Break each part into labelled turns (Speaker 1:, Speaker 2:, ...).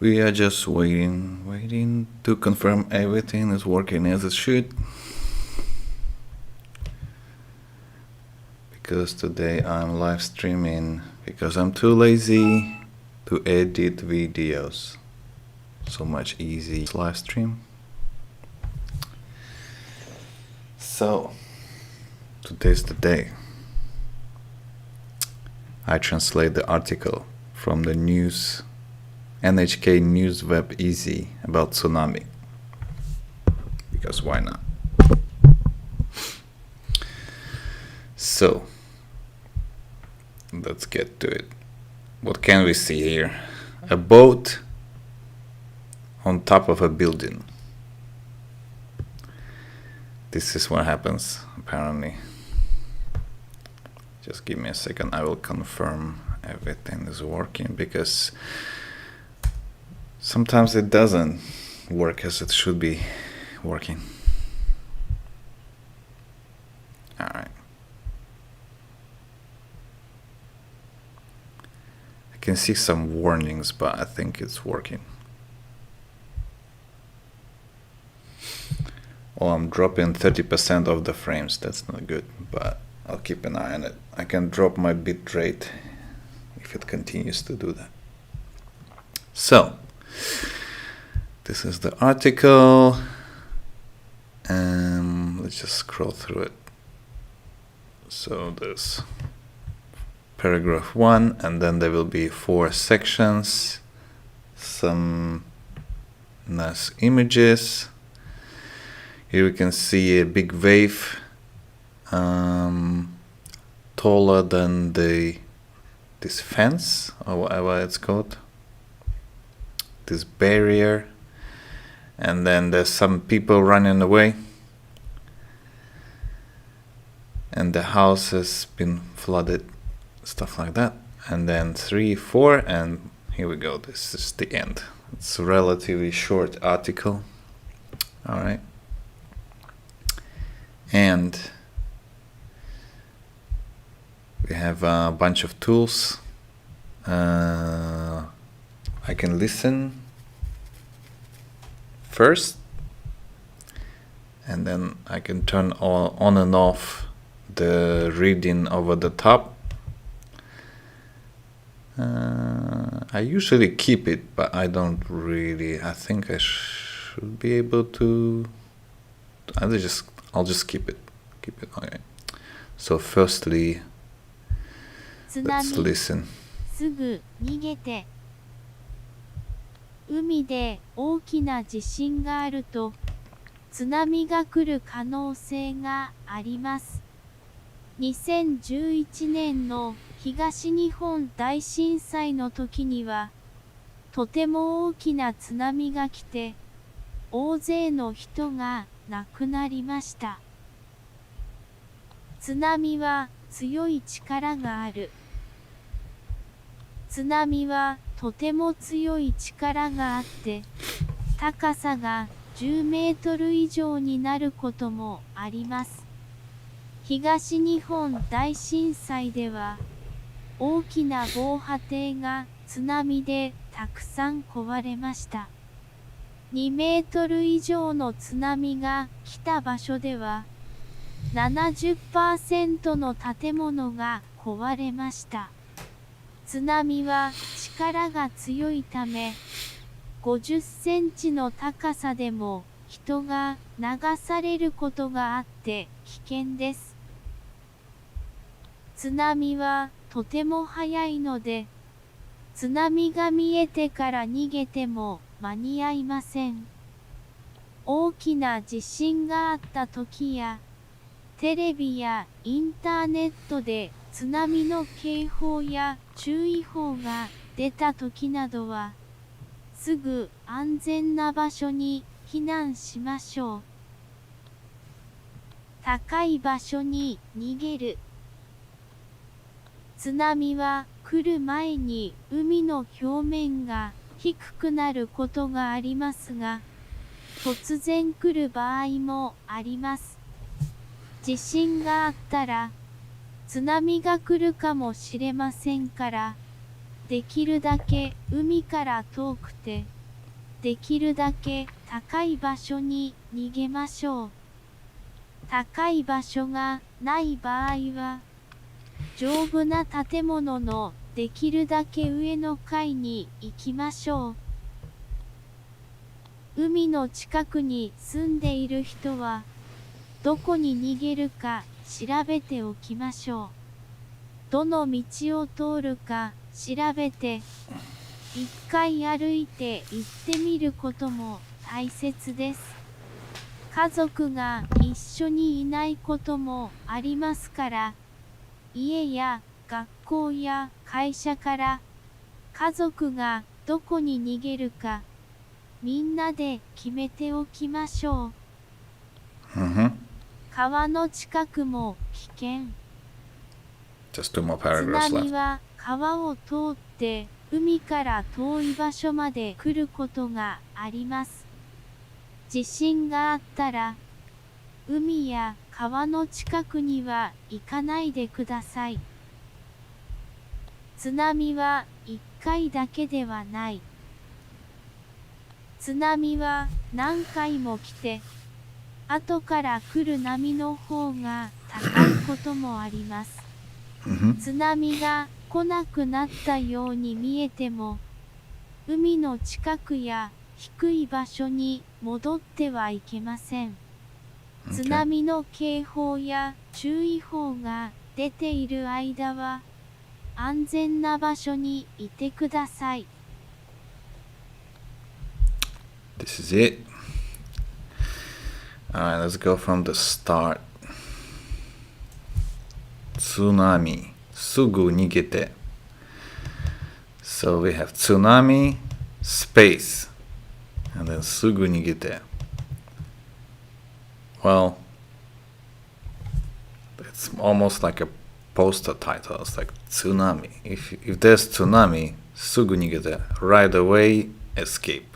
Speaker 1: We are just waiting to confirm everything is working as it should. Because today I'm live streaming because I'm too lazy to edit videos. So much easy live stream. So today's the day. I translate the article from the news NHK NEWS WEB easy about tsunami. Because why not? So let's get to it. What can we see here? A boat on top of a building. This is what happens, apparently. Just give me a second, I will confirm everything is working, because sometimes it doesn't work as it should be working. Alright. I can see some warnings, but I think it's working. Oh, I'm dropping 30% of the frames. That's not good, but I'll keep an eye on it. I can drop my bit rate if it continues to do that. So, this is the article. Let's just scroll through it. So there's paragraph 1, and then there will be 4 sections, some nice images. Here we can see a big wave, taller than this fence, or whatever it's called, this barrier, and then there's some people running away, and the house has been flooded, stuff like that. And then 3, 4, and here we go. This is the end. It's a relatively short article. All right. And we have a bunch of tools. I can listen first, and then I can turn on and off the reading over the top. I usually keep it, but I don't really. I think I should be able to. I'll just keep it. Okay. So firstly, let's listen.
Speaker 2: すぐ逃げて。海で大きな地震があると、津波が来る可能性があります。2011年の東日本大震災の時には、とても大きな津波が来て、大勢の人が亡くなりました。津波は強い力がある。津波はとても強い力があって、高さが10メートル以上になることもあります。東日本大震災では、大きな防波堤が津波でたくさん壊れました。2メートル以上の津波が来た場所では、70% の建物が壊れました。津波は力が強いため、50センチの高さでも人が流されることがあって危険です。津波はとても速いので、津波が見えてから逃げても間に合いません。大きな地震があった時や、テレビやインターネットで津波の警報や注意報が出た時などは、すぐ安全な場所に避難しましょう。高い場所に逃げる。津波は来る前に海の表面が低くなることがありますが、突然来る場合もあります。地震があったら、津波が来るかもしれませんから、できるだけ海から遠くて、できるだけ高い場所に逃げましょう。高い場所がない場合は、丈夫な建物のできるだけ上の階に行きましょう。海の近くに住んでいる人は、どこに逃げるか調べておきましょう。どの道を通るか調べて、一回歩いて行ってみることも大切です。家族が一緒にいないこともありますから、家や学校や会社から家族がどこに逃げるかみんなで決めておきましょう。川の近くも危険。
Speaker 1: Just 2 more
Speaker 2: 津
Speaker 1: paragraphs
Speaker 2: 波
Speaker 1: left.
Speaker 2: は川を通って海から遠い場所まで来ることがあります。地震があったら、海や川の近くには行かないでください。津波は1回だけではない。津波は何回も来て、後から来る波の方が高いこともあります。津波が来なくなったように見えても、海の近くや低い場所に戻ってはいけません。津波の警報や注意報が出ている間は、安全な場所にいてください。
Speaker 1: This is it. Alright, let's go from the start. Tsunami. すぐ逃げて. So we have tsunami, space, and then すぐ逃げて. Well, it's almost like a poster title. It's like tsunami. If there's tsunami, すぐ逃げて. Right away, escape.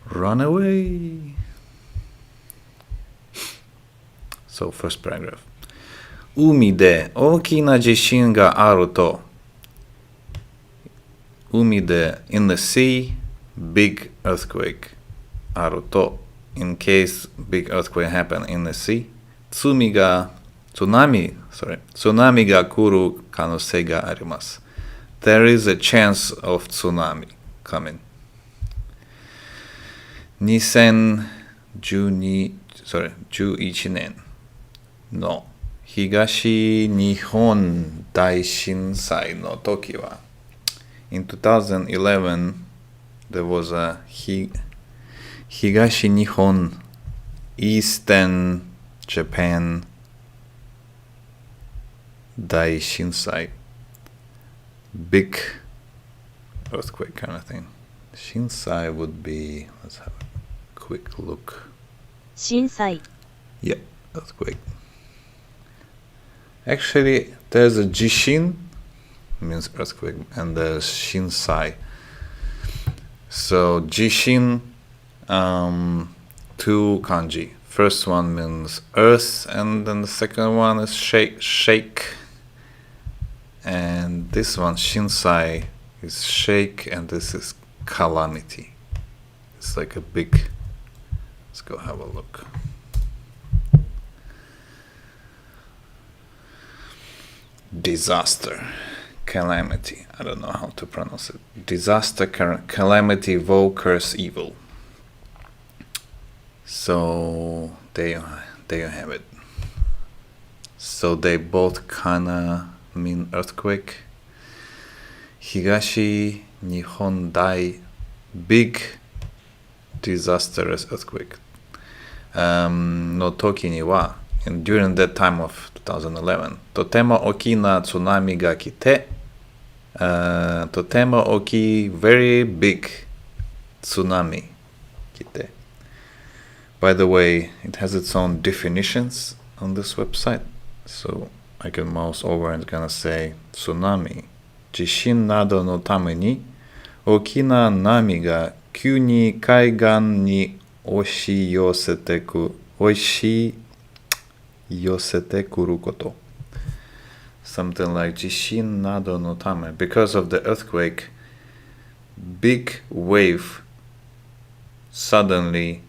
Speaker 1: Run away. So first paragraph. 海で大きな地震があると。海で in the sea, big earthquake あると。In case big earthquake happen in the sea, 津波が来る可能性があります。There is a chance of tsunami coming. 2011年の東日本大震災の時は In 2011 there was a 東日本 Eastern Japan 大震災 Big earthquake kind of thing. 震災 would be, let's have a quick look.
Speaker 3: 震災
Speaker 1: Yeah, earthquake. Actually, there's a jishin, means earthquake, and there's shinsai. So jishin, two kanji. First one means earth, and then the second one is shake. And this one, shinsai, is shake, and this is calamity. It's like a big. Let's go have a look. Disaster, calamity. I don't know how to pronounce it. Disaster, calamity, woe, curse, evil. So there you have it. So they both kinda mean earthquake. Higashi Nihon Dai, big disastrous earthquake. No toki ni wa, and during that time of 2011, とても大きな津波が来て、とても大きい very big tsunami 来て. By the way, it has its own definitions on this website, so I can mouse over and gonna say tsunami. 地震などのために大きな波が急に海岸に押し寄せてくること。something like Jishin nado no tame. Because of the earthquake, big wave suddenly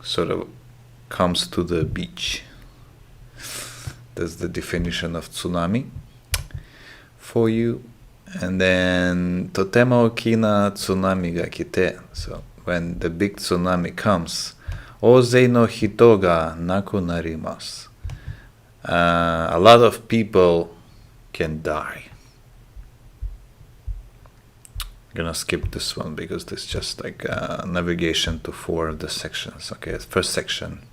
Speaker 1: sort of comes to the beach. That's the definition of tsunami for you. And then totemo okina tsunami ga kite. So when the big tsunami comes, ouzei no hito ga nakunarimasu. A lot of people can die. I'm gonna skip this one because this is just like navigation to 4 of the sections. Okay, first section.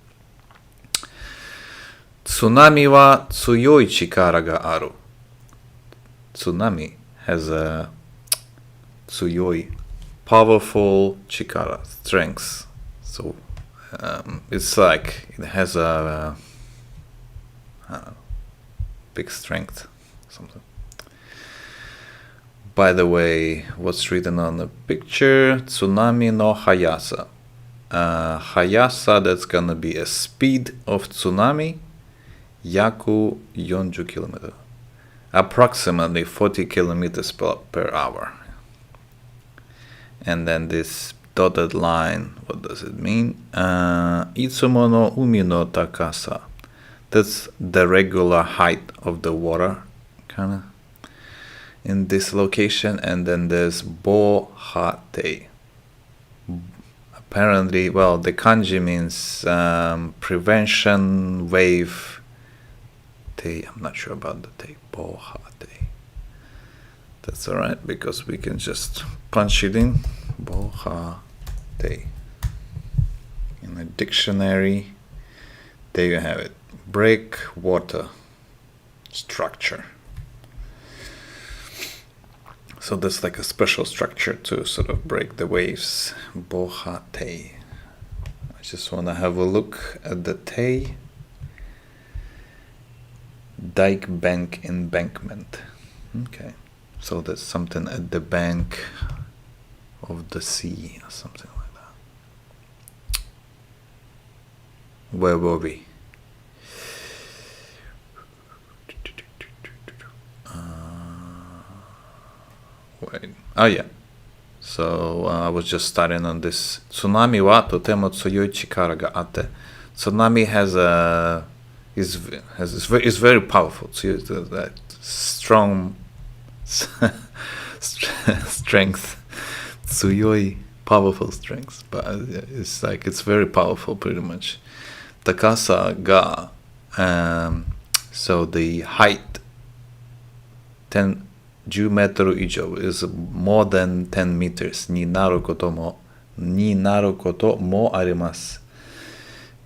Speaker 1: Tsunami wa tsuyoi chikara ga aru. Tsunami has a tsuyoi, powerful chikara, strength. So it's like it has a big strength, something. By the way, what's written on the picture? Tsunami no hayasa. Hayasa, that's gonna be a speed of tsunami. Yaku 40 km. Approximately 40 kilometers per hour. And then this dotted line, what does it mean? Itsumo no umi no takasa. That's the regular height of the water, kind of, in this location. And then there's bohate. Apparently, well, the kanji means prevention wave. I'm not sure about the te. Bohate. That's alright, because we can just punch it in. Bohate. In a dictionary, there you have it. Breakwater structure. So that's like a special structure to sort of break the waves. Bohate. I just want to have a look at the te. Dike bank embankment. Okay. So there's something at the bank of the sea or something like that. Where were we? Wait. Oh yeah. So I was just starting on this. Tsunami wa totemo tsuyoi chikara ga atte. Tsunami is very powerful. So that strong strength. Tsuyoi, powerful strength. But it's like it's very powerful, pretty much. Takasa ga. So the height 10 meter is more than 10 meters. Ni naru koto mo arimasu.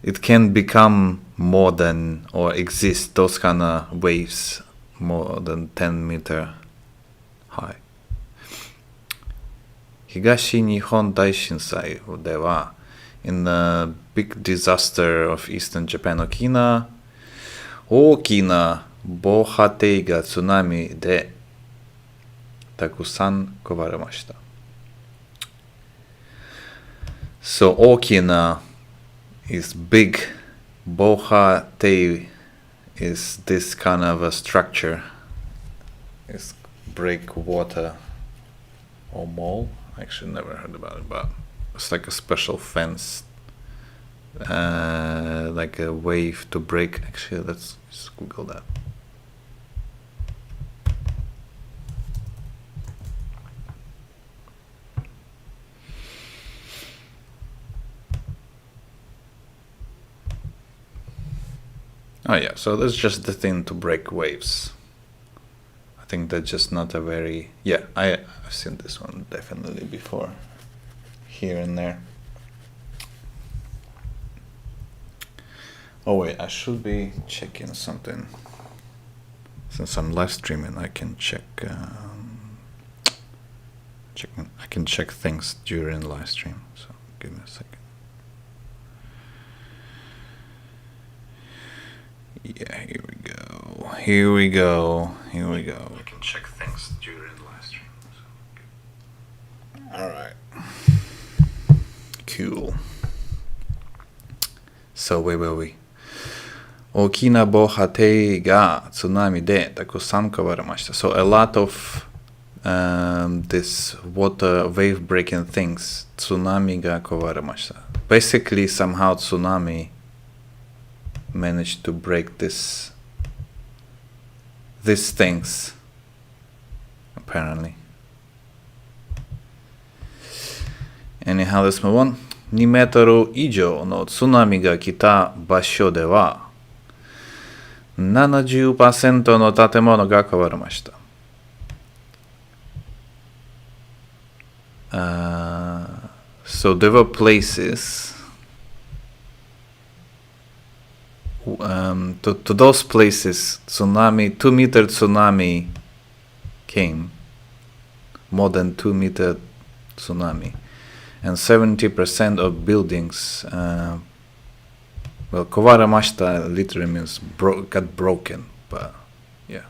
Speaker 1: It can become more than or exist those kind of waves more than 10 meter high. Higashi Nihon Daishinsai dewa, in the big disaster of Eastern Japan, Okina, Okina bohatei ga tsunami de takusan kowaremashita. So Okina is big. Bohatei is this kind of a structure. It's breakwater or mole. Actually, never heard about it, but it's like a special fence, like a wave to break. Actually, let's just Google that. Oh yeah, so that's just the thing to break waves. I think that's just not a very... Yeah, I've seen this one definitely before. Here and there. Oh wait, I should be checking something. Since I'm live streaming, I can check... I can check things during live stream, so give me a second. Yeah, here we go. I can check things during live stream. So. Alright. Cool. So where were we? 大きな防波堤が津波でたくさん壊れました。So a lot of this water wave breaking things, 津波が壊れました。Basically, somehow tsunami managed to break these things, apparently. Anyhow, let's move on. 2メートル以上の津波が来た場所では、70% の建物が壊れました。So there were places, to those places, 2-meter tsunami came, more than 2-meter tsunami, and 70% of buildings, well, 壊れました literally means got broken, but yeah,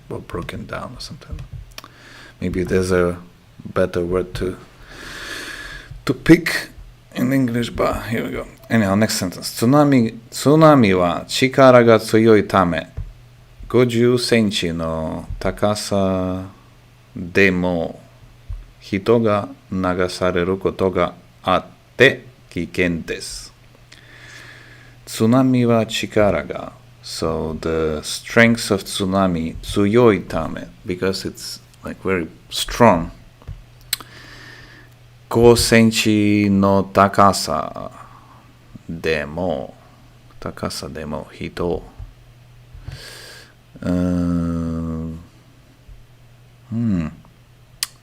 Speaker 1: well, broken down or something. Maybe there's a better word to pick in English, but here we go. Anyhow, next sentence. 津波は力が強いため、50センチの高さでも人が流されることがあって危険です。津波は力が So the strength of tsunami 強いため because it's like very strong. 5センチの高さでも人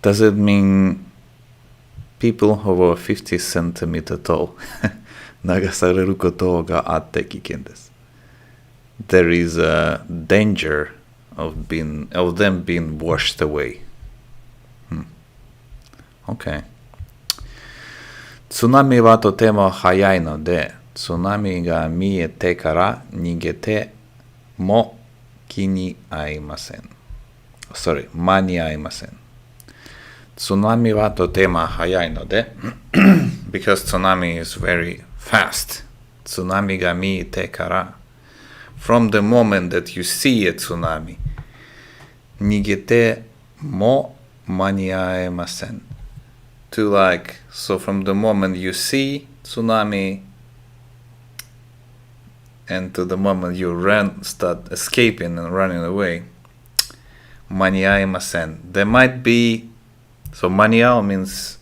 Speaker 1: Does it mean people who were 50 centimeter tall 流されることがあって危険です。There is a danger of them being washed away. Okay. 津波はとても速いので、津波が見えてから逃げても間に合いません。津波はとても速いので、because tsunami is very fast. 津波が見えてから、from the moment that you see a tsunami, 逃げても間に合いません。To like, so from the moment you see tsunami and to the moment you start escaping and running away, 間に合いません。There might be, so 間に合う means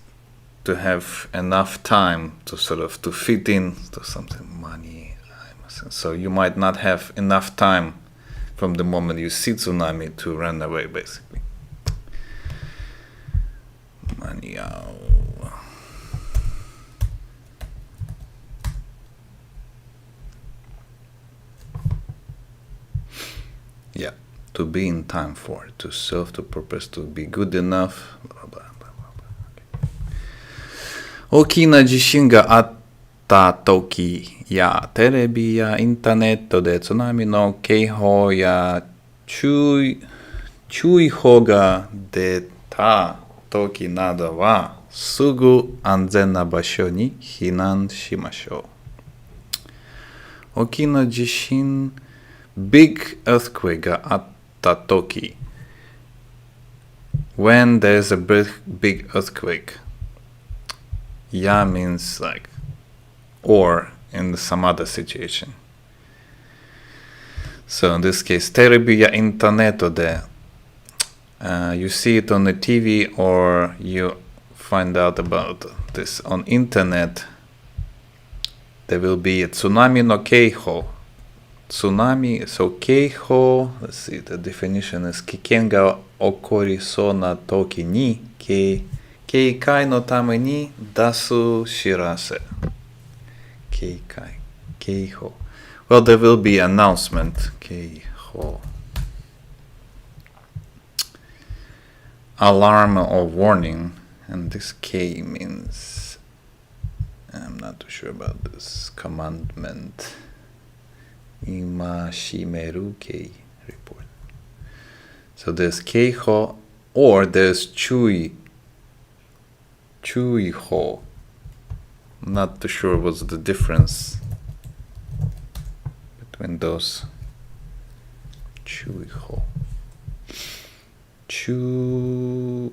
Speaker 1: to have enough time to sort of to fit in to something. 間に合いません。So you might not have enough time from the moment you see tsunami to run away, basically. 間に合う。Yeah, to be in time for, to serve the purpose, to be good enough, blah, blah, blah, blah, blah. Okay. 大きな地震があった時やテレビやインターネットで津波の警報や注意報が出た時などはすぐ安全な場所に避難しましょう。大きな地震Big earthquake があった時 When there's a big earthquake, yeah means like or in some other situation. So in this case, テレビやインターネットでyou see it on the TV or you find out about this on internet, there will be a tsunami no keiho. Tsunami, so keiho, let's see, the definition is 危険が起こりそうな時に警戒のために出す知らせ。警戒、keiho. Well, there will be announcement, keiho. Alarm or warning, and this K means, I'm not too sure about this, commandment. Imashimeru kei report. So there's keiho or there's chuiho. Not too sure what's the difference between those. Chuiho. Chuiho.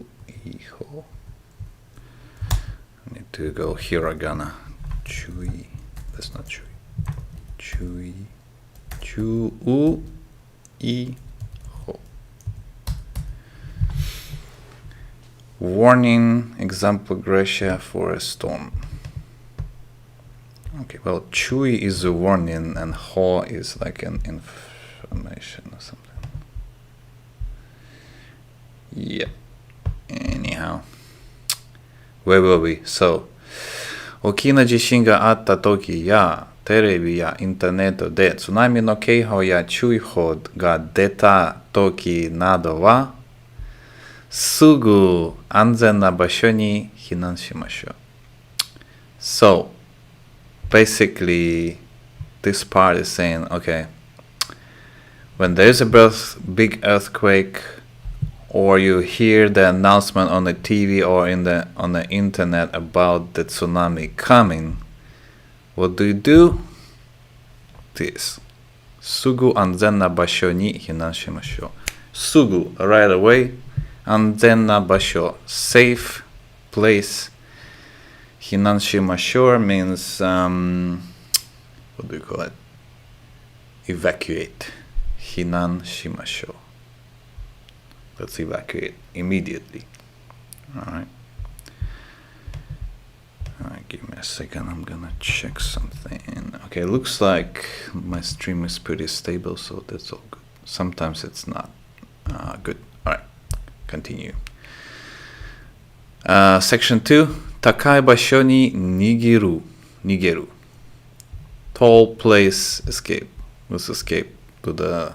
Speaker 1: I need to go hiragana. Chui. That's not chui. Chui. Chu-u-i-ho. Warning, example Gracia for a storm. Okay, well, chui is a warning and ho is like an information or something. Yeah. Anyhow. Where were we? So, 大きな地震があった時や、テレビやインターネットで津波の警報や注意報が出た時などは、すぐ安全な場所に避難しましょう。So, basically, this part is saying, okay, when there's a big earthquake, or you hear the announcement on the TV or on the internet about the tsunami coming, what do? This. すぐ安全な場所に避難しましょう。すぐ right away. 安全な場所 safe place. 避難しましょう means what do you call it? Evacuate. 避難しましょう. Let's evacuate immediately. Alright. Give me a second. I'm gonna check something. Okay, looks like my stream is pretty stable, so that's all good. Sometimes it's not good. Alright, continue. Section 2. 高い場所に逃げる. Tall place escape. Let's escape to the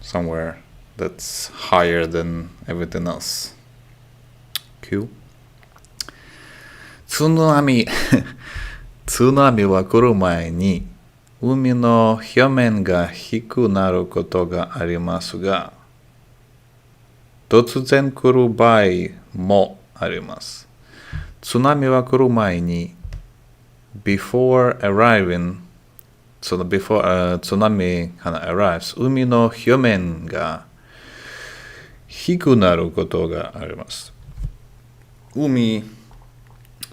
Speaker 1: somewhere that's higher than everything else. Cool. 津波は来る前に海の表面が低くなることがありますが、突然来る場合もあります。津波は来る前に before arriving, so before tsunami kind of arrives, 海の表面が低くなることがあります。海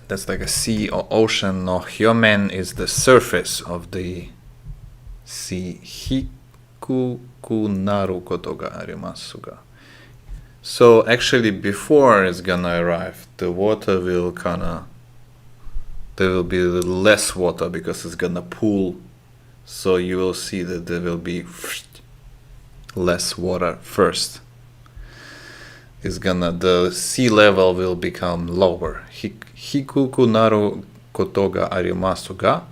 Speaker 1: that's like a sea or ocean. No, hyomen is the surface of the sea. Hikuku naru koto ga arimasu ga. So actually, before it's gonna arrive, the water will there will be less water because it's gonna pool. So you will see that there will be less water first. The sea level will become lower. Hikuku naru koto ga arimasu ga.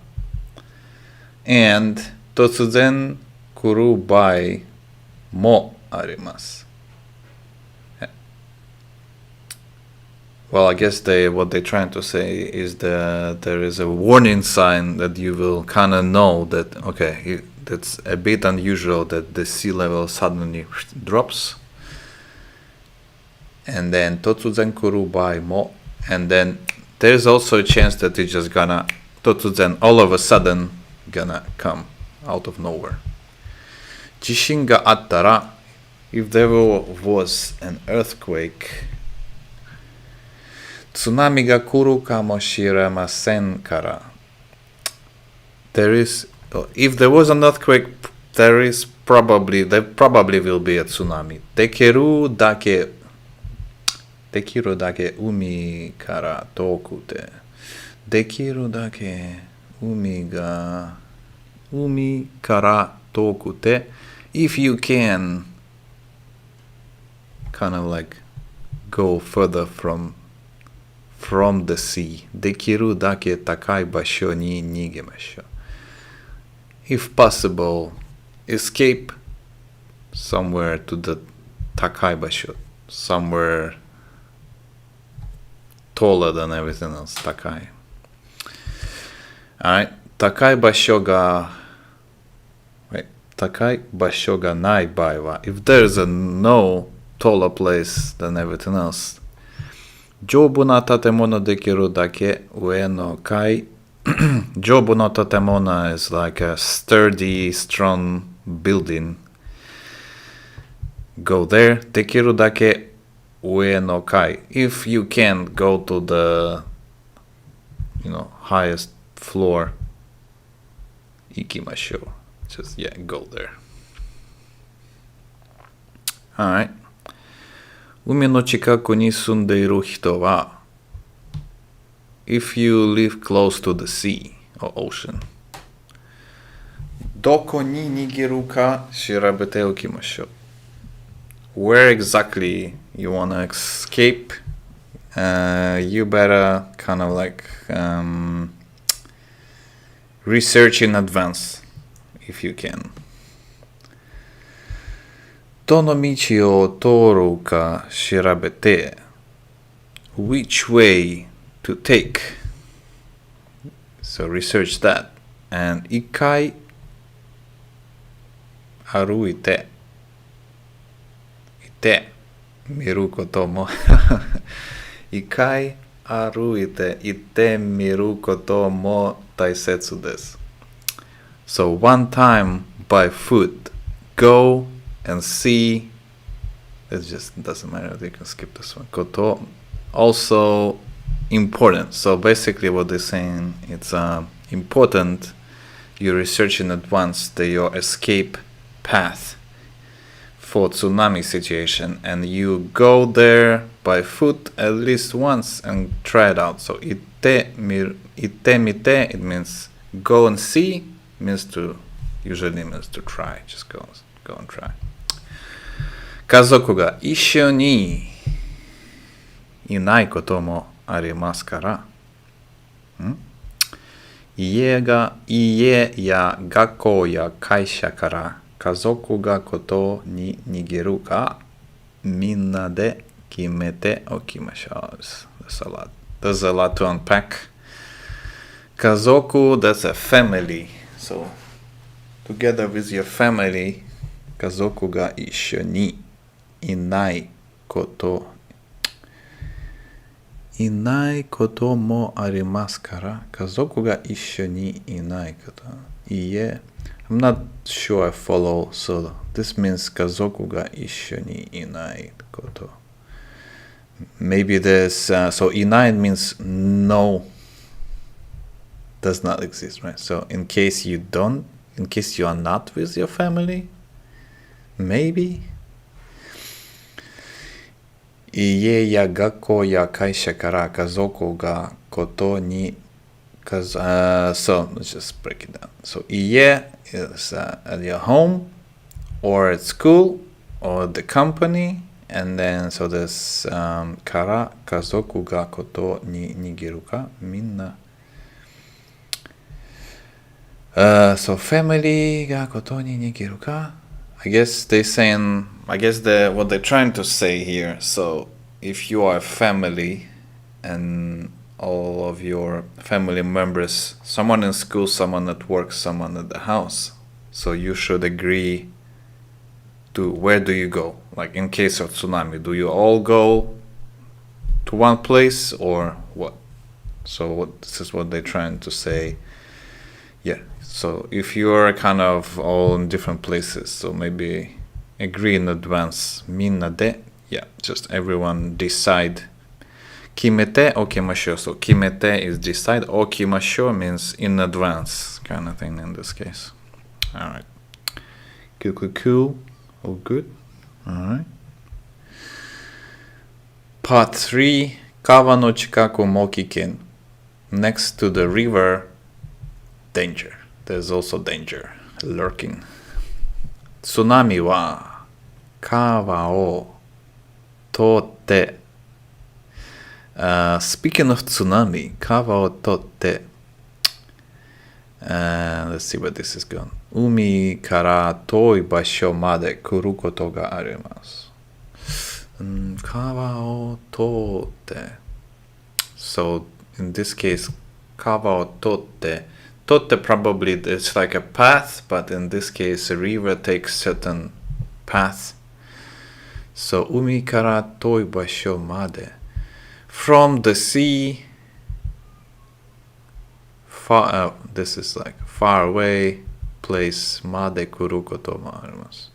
Speaker 1: And totsuzen kuru bai mo arimasu. Well, I guess what they're trying to say is that there is a warning sign that you will kind of know that, okay, that's a bit unusual that the sea level suddenly drops. And then totsuzen kuru bai mo. And then there's also a chance that it's just gonna totsuzen all of a sudden gonna come out of nowhere. Jishin ga attara, if there was an earthquake, tsunami ga kuru kamoshiremasen kara. If there was an earthquake, there probably will be a tsunami. Dekiru dake umi kara toku te. Dekiru dake umi kara toku te. If you can kind of like go further from the sea. Dekiru dake takai basho ni nigemashou. If possible, escape somewhere to the takai basho, somewhere taller than everything else. Takai. Alright. Takai basho ga nai bai wa. If there's no taller place than everything else, 丈夫な建物できるだけ上の階 Jobu no tatemona is like a sturdy, strong building. Go there. Dekiru dake ue no kai. If you can go to the, highest floor, ikimashou. Just, go there. Alright. Umi no chikaku ni sundeiru hito wa, if you live close to the sea or ocean. Doko ni nigeru ka shirabete okimashou. Where exactly you want to escape, you better kind of like research in advance if you can. Dono michi o toru ka shirabete. Which way to take? So research that. And ikai aruite. Ite miru koto mo. Ikai aruite. Ite miru koto mo taisetsu desu. So one time by foot, go and see. It just doesn't matter. You can skip this one. Koto, also important. So basically what they're saying, it's important you research in advance your escape path for tsunami situation, and you go there by foot at least once and try it out. So ite mite, it means go and see, usually means to try. Just go and try. Kazoku ga issho ni inai koto mo arimasu kara. Ie ya gakkou ya kaisha kara kazoku ga koto ni nigeru ka minna de kimete okimashou. There's a lot to unpack. Kazoku, that's a family. So together with your family, kazoku ga issho ni inai koto mo arimasu kara. Kazoku ga issho ni inai koto. Ie. I'm not sure I follow. So this means kazoku ga issho ni inai koto. Maybe there's so inai means no, does not exist, right? So in case you are not with your family, maybe. Ie ya gakkou ya kaisha kara kazoku ga koto ni so let's just break it down. So ie is at your home or at school or the company, and then so there's kara kazoku ga koto ni nigeru ka minna. So family ga koto ni nigeru ka. I guess what they're trying to say here. So if you are a family and all of your family members, someone in school, someone at work, someone at the house, so you should agree to where do you go. Like in case of tsunami, do you all go to one place or what? So this is what they're trying to say. Yeah. So if you're kind of all in different places, so maybe agree in advance. Minna de, just everyone decide. Kimete okimashou. So kimete is decide. Okimashou means in advance, kind of thing in this case. All right. Cool. All good. All right. Part 3. Kawa no chikaku mo kiken. Next to the river, danger. There's also danger lurking. Tsunami wa kawa o totte. Speaking of tsunami, kawa o totte. Let's see where this is going. Umi kara toi basho made kuru koto ga arimasu. Kawa o totte. So in this case, kawa o totte. Totte probably it's like a path, but in this case a river takes certain path. So umi kara toi basho made. From the sea this is like far away place まで来ることもあります。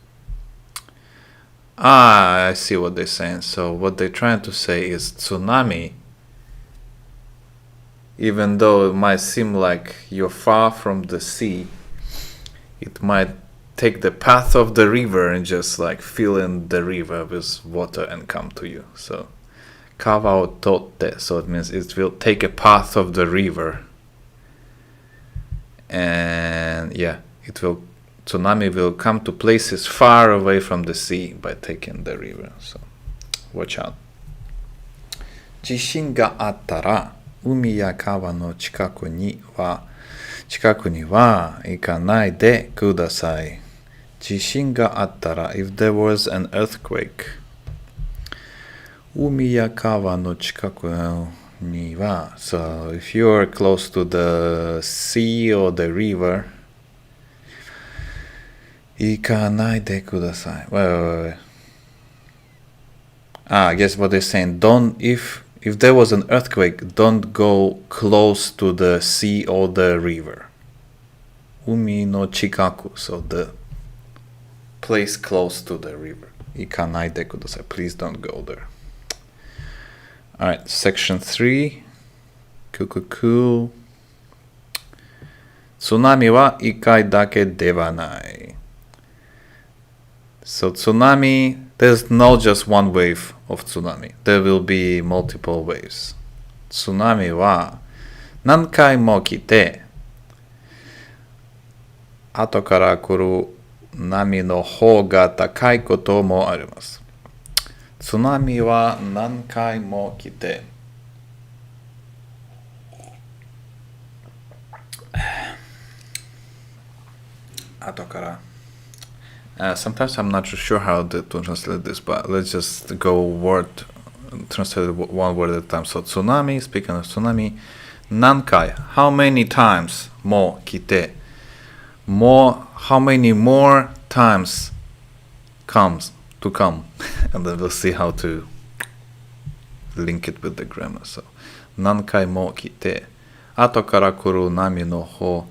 Speaker 1: I see what they're saying. So what they're trying to say is tsunami, even though it might seem like you're far from the sea, it might take the path of the river and just like fill in the river with water and come to you. So 川を通って, so it means it will take a path of the river. And yeah, tsunami will come to places far away from the sea by taking the river. So watch out. 地震があったら海や川の近くには行かないでください。地震があったら if there was an earthquake. 海や川の近くには so if you're close to the sea or the river, 行かないでください。Wait. I guess what they're saying, if there was an earthquake, don't go close to the sea or the river. 海の近く, so the place close to the river. 行かないでください. Please don't go there. Alright, section 3. Cool. 津波は1回だけではない. So tsunami, there's not just one wave of tsunami. There will be multiple waves. Tsunami は何回も来て、後から来る波の方が高いこともあります。津波は何回も来て、後から。Sometimes I'm not sure how to translate this, but let's just translate one word at a time. So tsunami, speaking of tsunami, 何回, how many times も来て, how many more times comes to come, and then we'll see how to link it with the grammar. So 何回も来て, 後から来る波の方,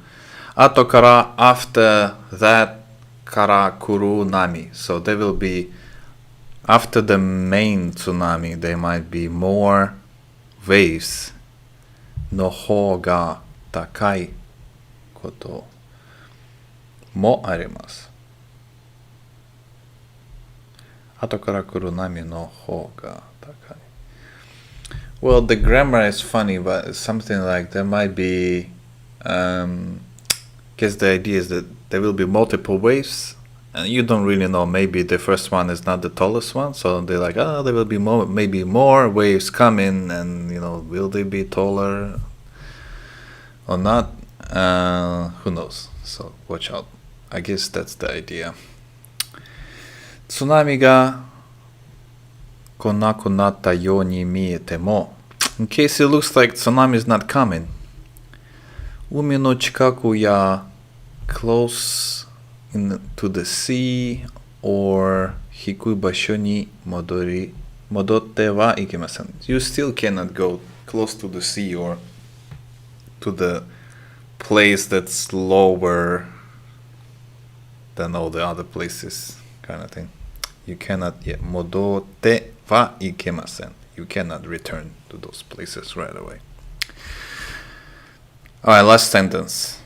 Speaker 1: 後から after thatから来る波. So there will be, after the main tsunami, there might be more waves の方が高いこともあります。後から来る波の方が高い. Well, the grammar is funny, but it's something like there might be, guess the idea is that there will be multiple waves, and you don't really know. Maybe the first one is not the tallest one, so they're like, there will be maybe more waves coming, and will they be taller or not? Who knows? So watch out. I guess that's the idea. 津波が来なくなったように見えても, in case it looks like tsunami is not coming, 海の近くやclose to the sea or 低い場所に戻ってはいけません. You still cannot go close to the sea or to the place that's lower than all the other places, kind of thing. You cannot yet 戻ってはいけません. You cannot return to those places right away. Alright, last sentence.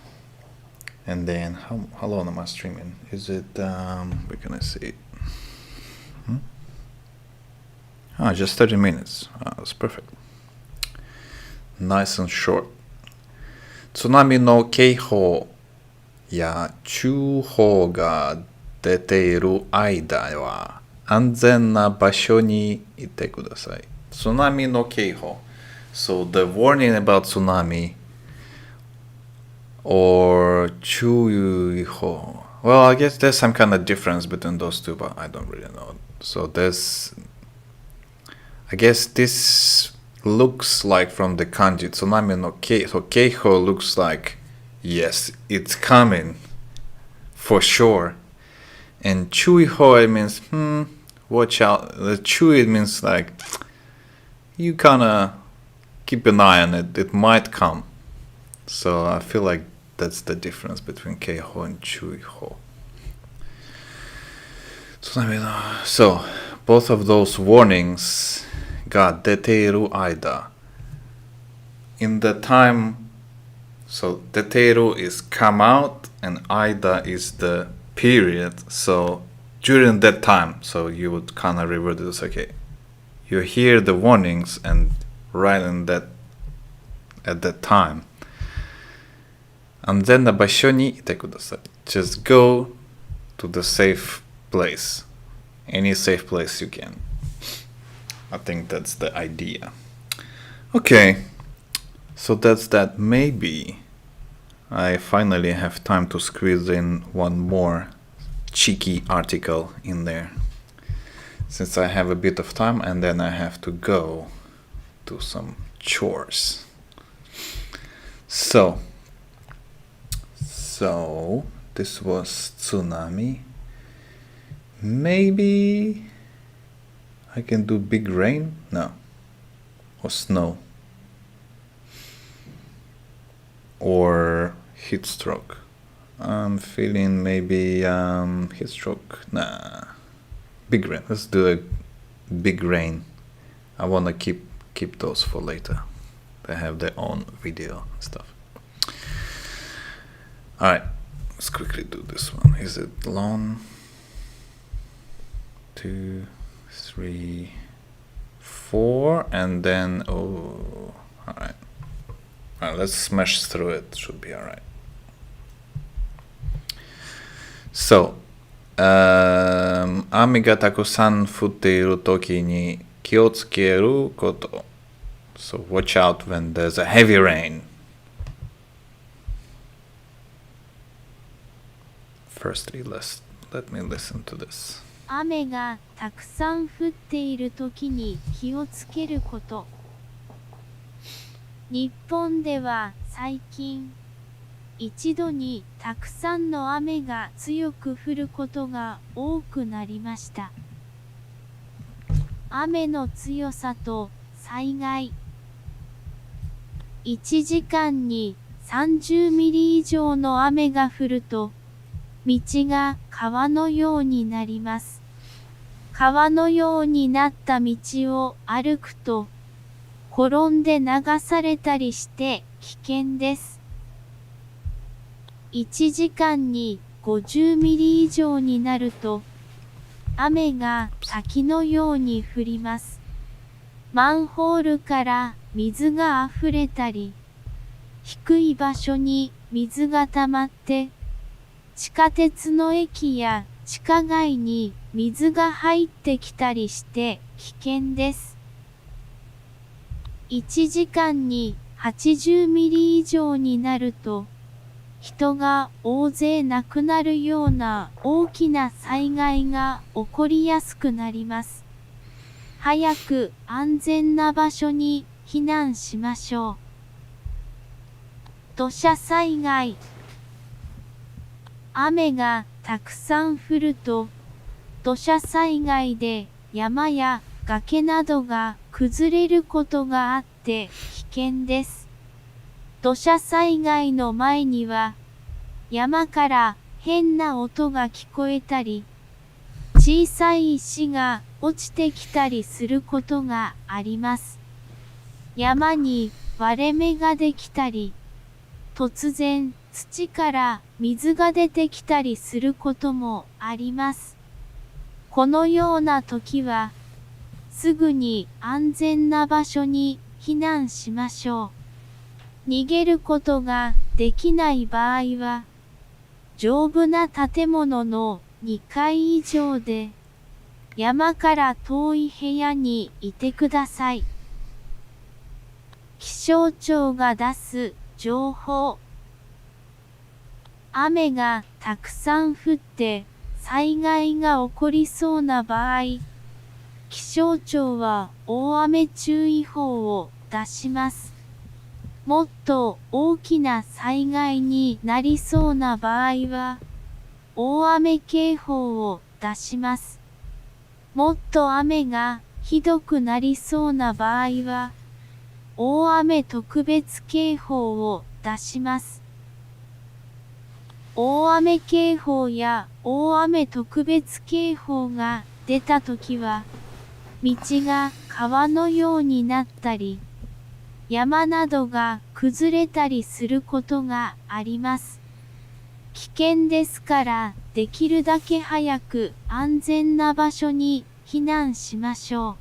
Speaker 1: And then, how long am I streaming? Is it, where can I see it? Just 30 minutes. That's perfect. Nice and short. 津波の警報や注報が出ている間は安全な場所にいてください。津波の警報. So the warning about tsunami or 注意報. Well, I guess there's some kind of difference between those two, but I don't really know. So I guess this looks like from the kanji, tsunami no kei. So keiho looks like, yes, it's coming for sure. And chuiho, it means, watch out. The chui means like, you kind of keep an eye on it. It might come. So I feel like that's the difference between Keiho and Chuiho. So both of those warnings got deteiru aida. In the time, so deteiru is come out and aida is the period. So during that time, so you would kind of revert this, okay, you hear the warnings and right in that at that time. And then the basho ni ite kudasai. Just go to the safe place. Any safe place you can. I think that's the idea. Okay. So that's that. Maybe I finally have time to squeeze in one more cheeky article in there. Since I have a bit of time and then I have to go do some chores. So this was Tsunami. Maybe I can do big rain? No. Or snow. Or heat stroke. I'm feeling maybe heat stroke. Nah. Big rain. Let's do a big rain. I wanna keep those for later. They have their own video and stuff. Alright, let's quickly do this one. Is it long? 2, 3, 4, and then alright. Alright, let's smash through it. Should be alright. So, 雨がたくさん降っているときに気をつけること。So watch out when there's a heavy rain. Firstly, let me listen to this.
Speaker 2: 雨がたくさん降っているときに気をつけること。日本では最近、一度にたくさんの雨が強く降ることが多くなりました。雨の強さと災害。1時間に30ミリ以上の雨が降ると、道が川のようになります。川のようになった道を歩くと、転んで流されたりして危険です。1時間に50ミリ以上になると、雨が滝のように降ります。マンホールから水があふれたり、低い場所に水が溜まって、地下鉄の駅や地下街に水が入ってきたりして危険です。1時間に80ミリ以上になると、人が大勢亡くなるような大きな災害が起こりやすくなります。早く安全な場所に避難しましょう。土砂災害。雨がたくさん降ると、土砂災害で山や崖などが崩れることがあって危険です。土砂災害の前には、山から変な音が聞こえたり、小さい石が落ちてきたりすることがあります。山に割れ目ができたり、突然土から水が出てきたりすることもあります。このような時は、すぐに安全な場所に避難しましょう。逃げることができない場合は、丈夫な建物の2階以上で、山から遠い部屋にいてください。気象庁が出す情報。雨がたくさん降って災害が起こりそうな場合、気象庁は大雨注意報を出します。もっと大きな災害になりそうな場合は、大雨警報を出します。もっと雨がひどくなりそうな場合は、大雨特別警報を出出します。大雨警報や大雨特別警報が出たときは、道が川のようになったり、山などが崩れたりすることがあります。危険ですから、できるだけ早く安全な場所に避難しましょう。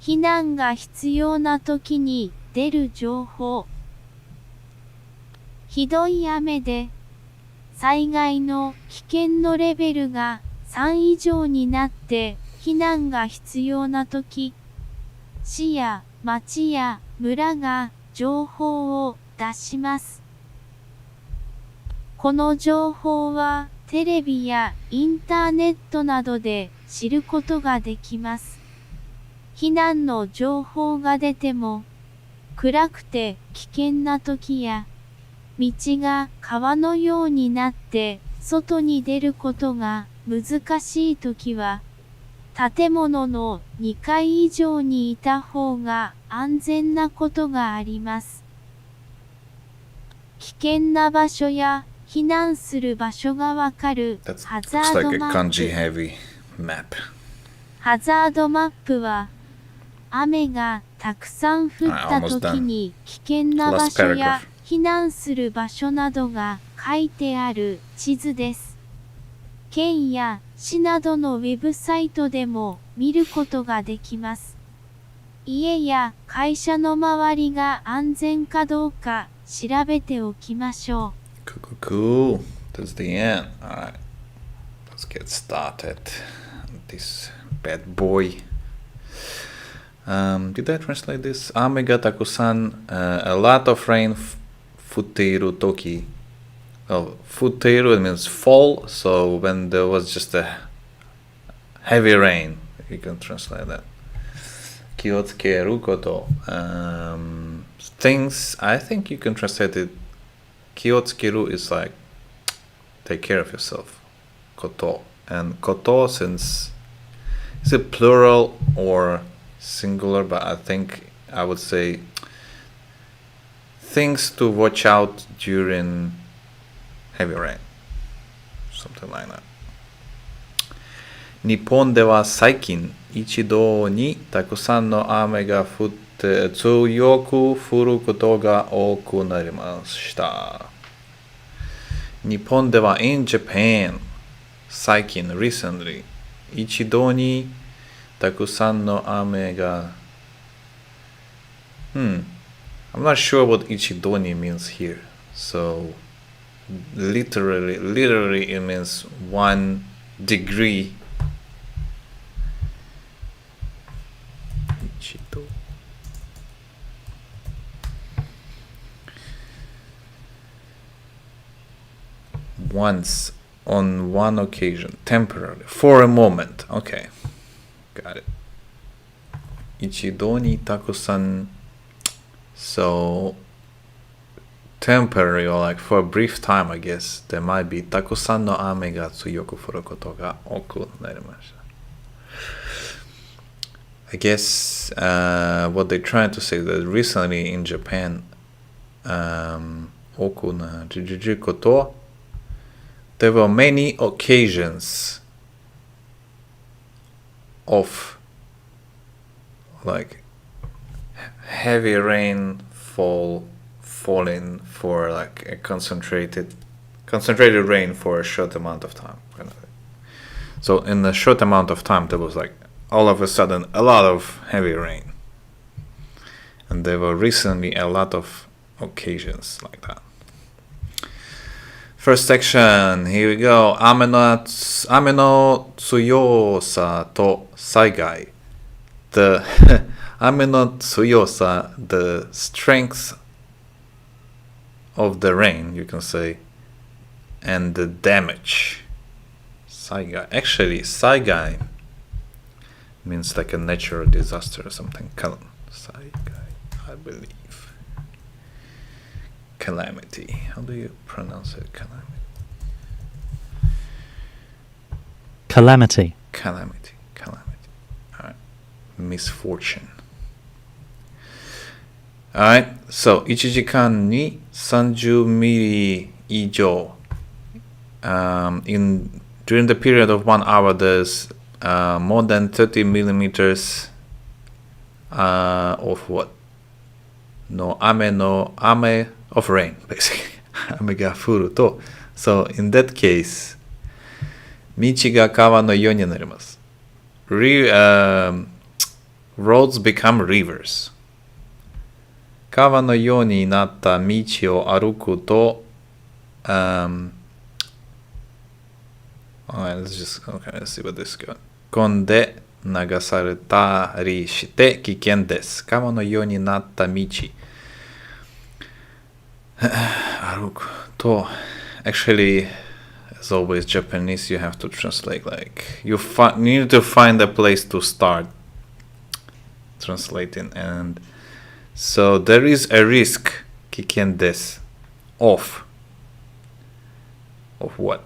Speaker 2: 避難が必要な時に出る情報。ひどい雨で、災害の危険のレベルが3以上になって避難が必要な時、市や町や村が情報を出します。この情報はテレビやインターネットなどで知ることができます。避難の情報が出ても、暗くて危険な時や、道が川のようになって外に出ることが難しい時は、建物の2階以上にいた方が安全なことがあります。危険な場所や避難する場所がわかるハザードマップ。ハザードマップは、雨がたくさん降った時に危険な場所や避難する場所などが書いてある地図です。県や市などのウェブサイトでも見ることができます。家や会社の周りが安全かどうか調べておきましょう。
Speaker 1: Cool. That's the end. Alright. Let's get started. This bad boy. Did I translate this? Ame ga takusan, a lot of rain futeiru toki. Oh, futeiru means fall, so when there was just a heavy rain, you can translate that. Kiotsukeru koto. Things, I think you can translate it. Kiotsukeru is like, take care of yourself. Koto. And koto, since, is it plural or singular? But I think I would say things to watch out during heavy rain. Something like that. 日本では最近一度にたくさんの雨が降って強く降ることが多くなりました。日本では in Japan 最近 recently 一度にたくさんの雨がI'm not sure what 一度に means here. So literally it means 1 degree. 一度 once on one occasion, temporarily, for a moment. Okay, got it. 一度にたくさん so temporary or like for a brief time, I guess there might be たくさんの雨が強く降ることが多くなりました。I guess what they're trying to say that recently in Japan 多くなること there were many occasions of like heavy rain falling for like a concentrated rain for a short amount of time, kind of thing. So in a short amount of time there was like all of a sudden a lot of heavy rain, and there were recently a lot of occasions like that. First section, here we go. 雨の強さと災害。The 雨の強さ, the strength of the rain, you can say, and the damage. 災害. Actually, 災害 means like a natural disaster or something. 災害, I believe. Calamity. How do you pronounce it?
Speaker 3: Calamity.
Speaker 1: Calamity. Alright. Misfortune. Alright. So 1時間に30ミリ以上。During the period of 1 hour, there's more than 30 millimeters of what? No ame of rain, basically. 雨が降ると。So in that case, 道が川のようになります。Roads become rivers. 川のようになった道を歩くと、let's see what this is. 混んで流されたりして危険です。川のようになった道。歩くと、actually, as always, Japanese, you have to translate. Like you need to find a place to start translating, and so there is a risk, 危険です of what?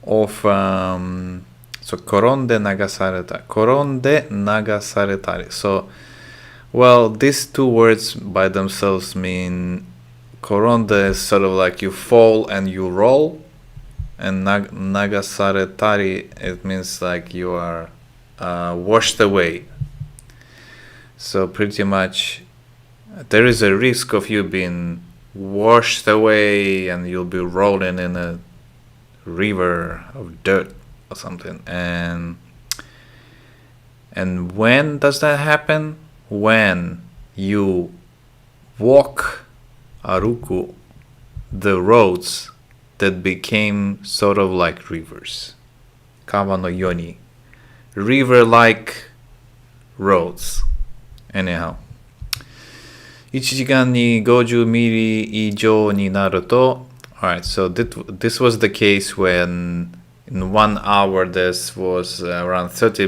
Speaker 1: Of so 転んで流された。転んで流されたり。So, well, these two words by themselves mean 転んで is sort of like you fall and you roll, and 流されたり it means like you are washed away. So pretty much there is a risk of you being washed away and you'll be rolling in a river of dirt or something. And when does that happen? When you walk, aruku, the roads that became sort of like rivers. Kawa no yoni. River-like roads. Anyhow. 1時間に50ミリ以上になると Alright, so this was the case when in 1 hour this was around 30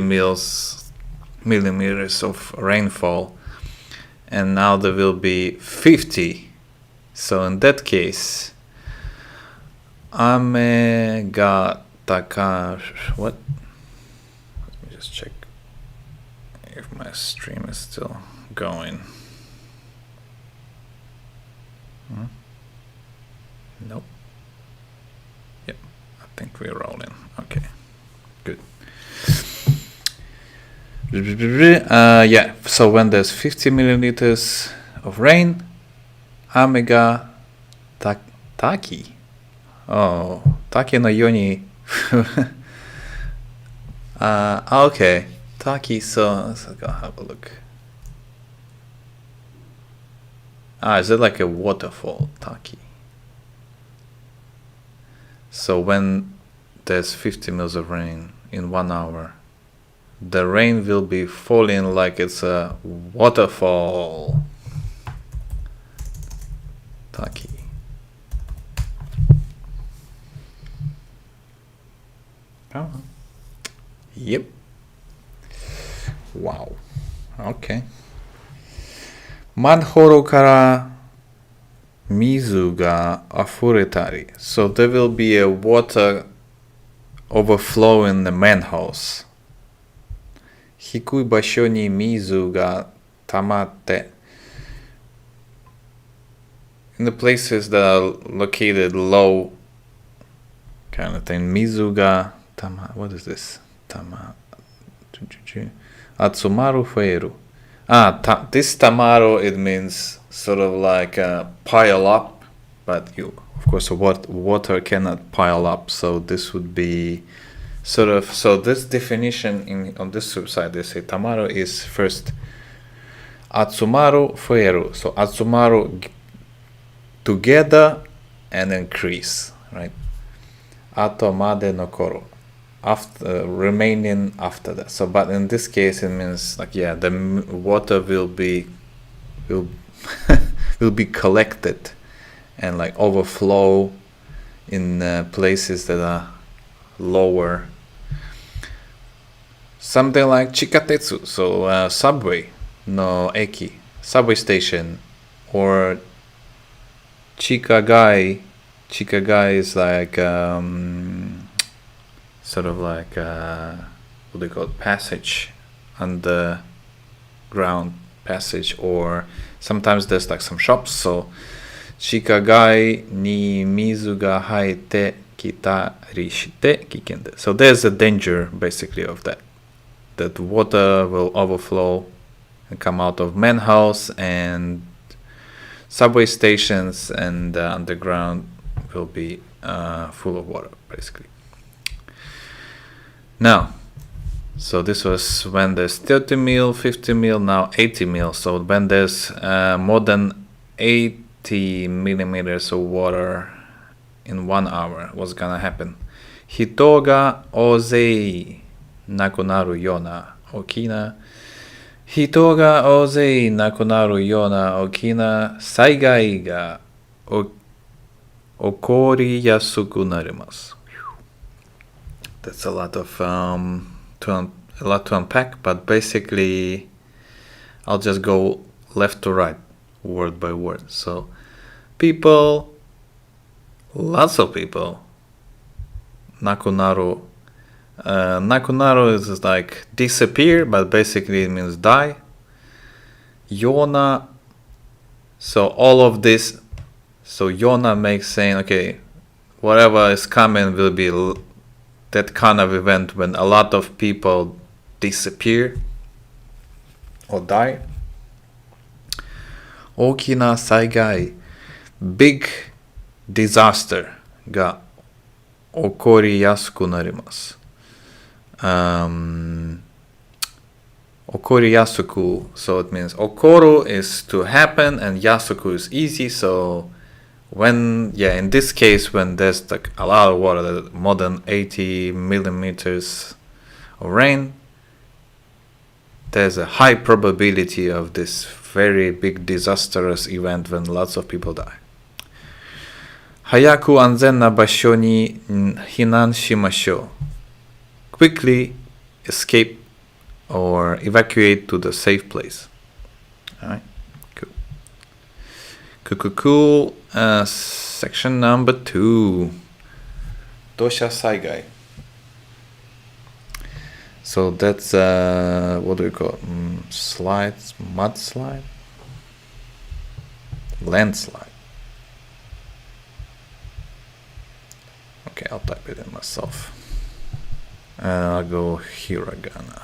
Speaker 1: millimeters of rainfall, and now there will be 50. So in that case, ame ga what? Let me just check if my stream is still going. Nope. Yep, I think we're rolling. Okay, good. Yeah, so when there's 50 milliliters of rain, ame ga taki. Oh, taki no yoni. Okay, taki. So let's go have a look. Is it like a waterfall, taki? So when there's 50 mils of rain in 1 hour, the rain will be falling like it's a waterfall. Taki. Oh. Yep. Wow. Okay. マンホールから水が溢れたり。So there will be a water overflow in the manholes. 低い場所に水が溜まって。In the places that are located low, kind of thing. 水がwhat is this? 集まる増える。This tamaro, it means sort of like pile up, but of course water cannot pile up, so this would be sort of, so this definition on this side, they say tamaro is first atsumaru fueru, so atsumaru together and increase, right? Ato made nokoru. After remaining after that. So but in this case it means like, yeah, the water will be will be collected and like overflow in places that are lower, something like chikatetsu, so subway no eki, subway station, or chikagai is like sort of like what they call passage underground passage, or sometimes there's like some shops. So Shikagai ni mizu ga haete kitari shite kikende. So there's a danger basically of that water will overflow and come out of manholes, and subway stations and underground will be full of water basically. Now, so this was when there's 30 mil, 50 mil, now 80 mil. So when there's more than 80 millimeters of water in 1 hour, what's gonna happen? Hito ga ozei nakunaru yona okina. Hito ga ozei nakunaru yona okina saigai ga okori yasuku narimasu. That's a lot of to unpack, but basically I'll just go left to right, word by word. So people, lots of people, nakunaru. Nakunaru is like disappear, but basically it means die. Yona, so all of this, so Yona makes saying, okay, whatever is coming will be that kind of event when a lot of people disappear or die. Okina saigai, big disaster ga okori yasuku narimasu. Okori yasuku, so it means okoru is to happen and yasuku is easy. So when, in this case, when there's like a lot of water, more than 80 millimeters of rain, there's a high probability of this very big disastrous event when lots of people die. Hayaku anzen na basho ni hinan shimashou. Quickly escape or evacuate to the safe place. Alright, cool. Section number 2. Dosha Saigai. So that's what do we call it? Slides, mudslide, landslide. Okay, I'll type it in myself. I'll go hiragana.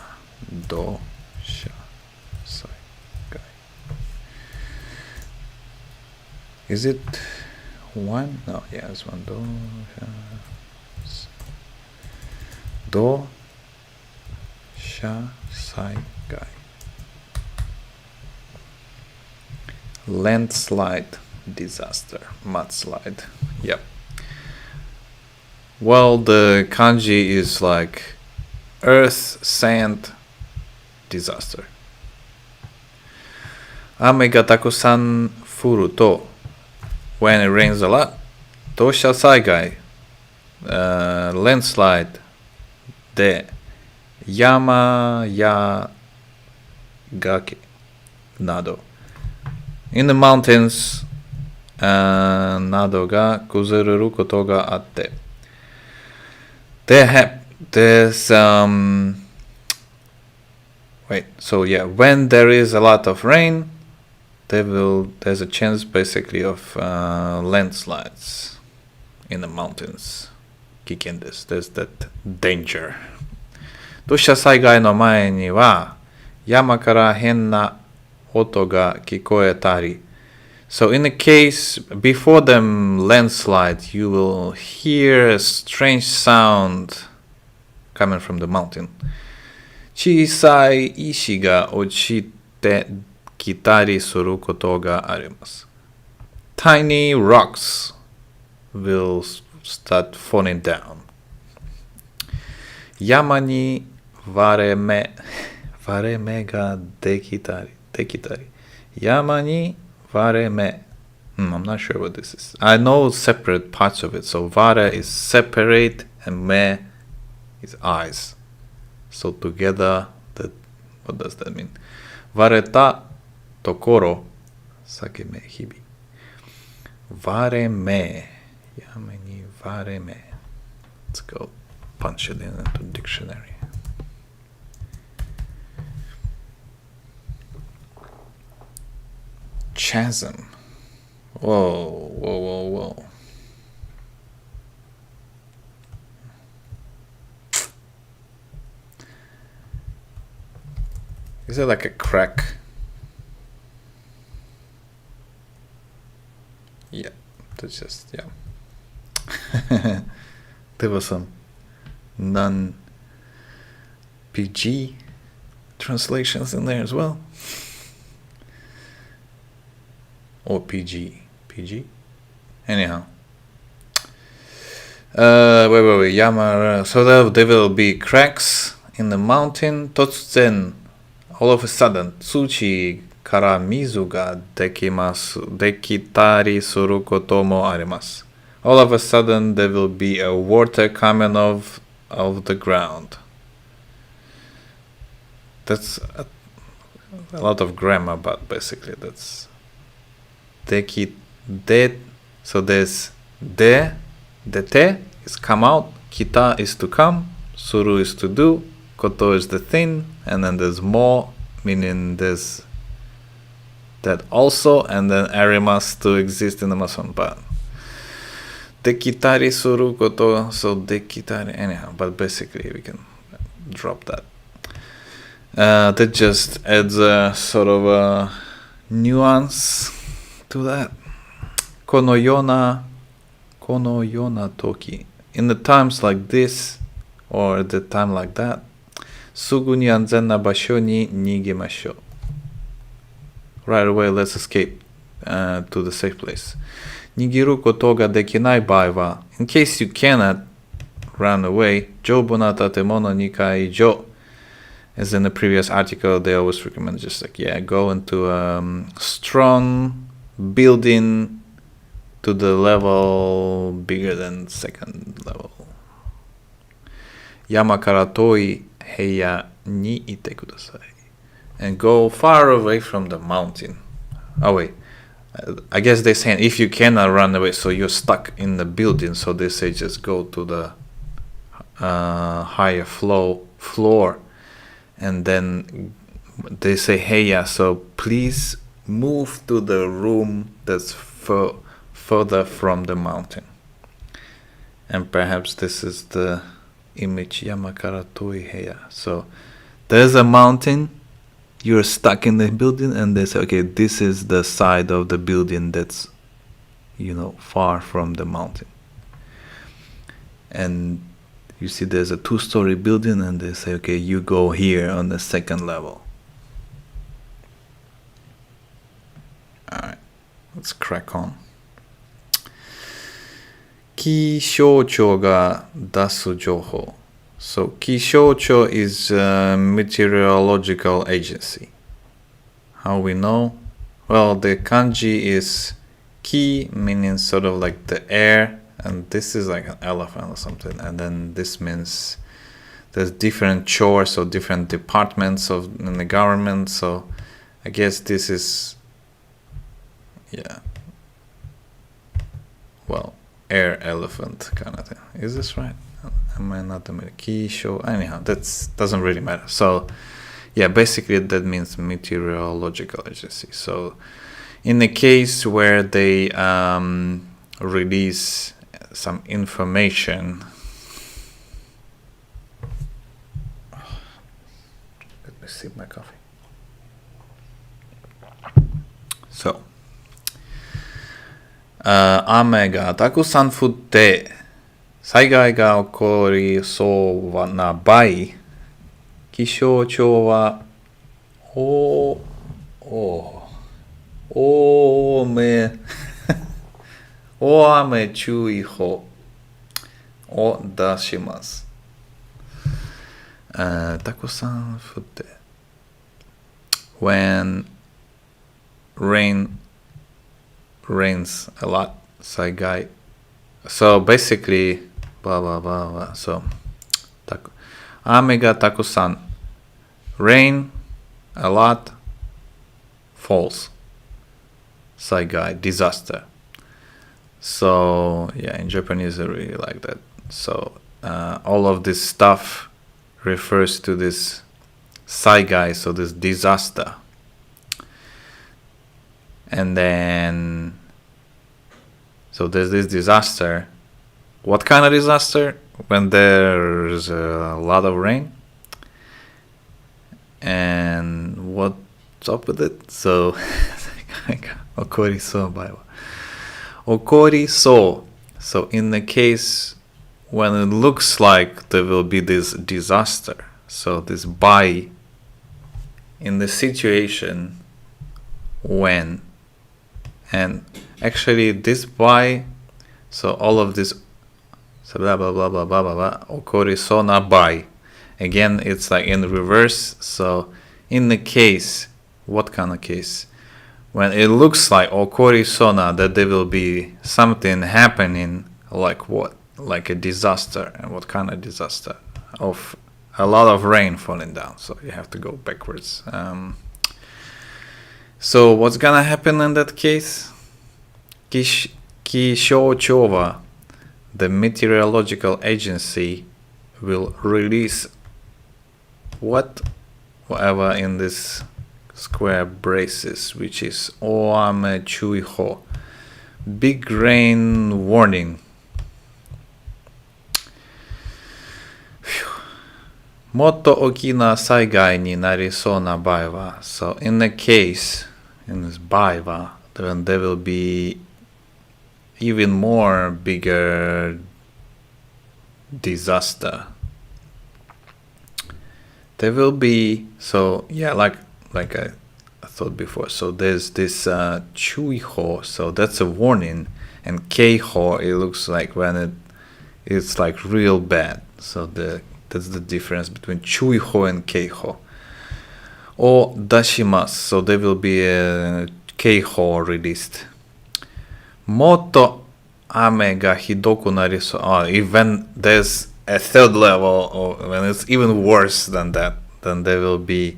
Speaker 1: Dosha Saigai. Is it one? No, it's one. Dosha Saigai. Landslide, disaster, mudslide. Yep. Well, the kanji is like earth, sand, disaster. Ame ga takusan furu to, when it rains a lot, dosha saigai, landslide, de yama ya gake nado. In the mountains, nado ga kuzururu koto ga atte. There's when there is a lot of rain, there's a chance basically of landslides in the mountains. Kiken desu. There's that danger. Dosha saigai no mae ni wa yama kara hen na oto ga kikoetari. So in the case before the landslide, you will hear a strange sound coming from the mountain. Chisai ishi ga ochite kitari suru koto ga arimasu. Tiny rocks will start falling down. Yama ni wareme ga dekitari. Yama ni wareme. I'm not sure what this is. I know separate parts of it. So ware is separate and me is eyes. So together, what does that mean? Wareta tokoro sakeme hibi. Wareme. Yama ni wareme. Let's go punch it into dictionary. chasm. Whoa, whoa, whoa, whoa. Is it like a crack? Yeah, that's just, yeah. There was some non-PG translations in there as well. Or PG. Anyhow. Wait. Yamara. So there will be cracks in the mountain. Totsuzen. All of a sudden, tsuchi kara mizu ga dekitari suru koto mo arimasu. All of a sudden, there will be a water coming off of the ground. That's a lot of grammar, but basically that's so there's the te is come out, kita is to come, suru is to do, koto is the thing, and then there's mo, meaning there's that also, and then arimasu to exist in the mason. But dekitari suru koto, so dekitari, anyhow, but basically we can drop that. That just adds a sort of a nuance to that. Kono yona toki. In the times like this, or the time like that, sugu ni anzen na basho ni nigemashou. Right away, let's escape to the safe place. Nigiru koto ga dekinai bai wa, in case you cannot run away, jobu na tatemono ni kaijo. As in the previous article, they always recommend just like, go into a strong building to the level bigger than second level. Yama kara toi heiya ni ite kudasai. And go far away from the mountain. Oh wait, I guess they're saying if you cannot run away, so you're stuck in the building, so they say just go to the higher floor. And then they say, hey, so please move to the room that's further from the mountain. And perhaps this is the image, Yamakara Toi Heya. So there's a mountain, you're stuck in the building, and they say, okay, this is the side of the building that's, far from the mountain. And you see there's a 2-story building, and they say, okay, you go here on the second level. Alright, let's crack on. Kishoucho ga dasu jouhou. So Kishoucho is a meteorological agency. How we know? Well, the kanji is ki, meaning sort of like the air, and this is like an elephant or something, and then this means there's different chores or different departments in the government, so I guess this is air elephant kind of thing. Is this right? Am I not the key show? Anyhow, that doesn't really matter. So basically that means meteorological agency. So in the case where they release some information, let me sip my coffee. So 雨がたくさん降って災害が起こりそうな場合、気象庁は大雨注意報を出します。たくさん降って when rains a lot, 災害. So basically, blah blah blah blah. So, 雨がたくさん rain a lot, falls, 災害 disaster. So in Japanese I really like that. So all of this stuff refers to this 災害, so this disaster. And then, so there's this disaster. What kind of disaster? When there's a lot of rain. And what's up with it? So, okoriso baiwa. Okoriso. So in the case when it looks like there will be this disaster, so this bai, in the situation when, and actually this bai, so all of this, so blah blah blah blah blah blah blah, okoriso na bai. Again, it's like in reverse. So in the case, what kind of case? When it looks like okoriso na, that there will be something happening, like what? Like a disaster. And what kind of disaster? Of a lot of rain falling down. So you have to go backwards. So what's gonna happen in that case? Kishouchova, the meteorological agency, will release whatever in this square braces, which is oame chuiho, big rain warning. Moto okina saigai ni nariso na baiwa. So in the case, in this baiwa, then there will be even more bigger disaster. There will be, so yeah, like I thought before. So there's this chuiho, so that's a warning, and keiho, it looks like when it's like real bad. So that's the difference between chuiho and keiho. Or dashimasu, so there will be a keiho released. Moto ame ga hidoku nariso. Even there's a third level, or when it's even worse than that, then there will be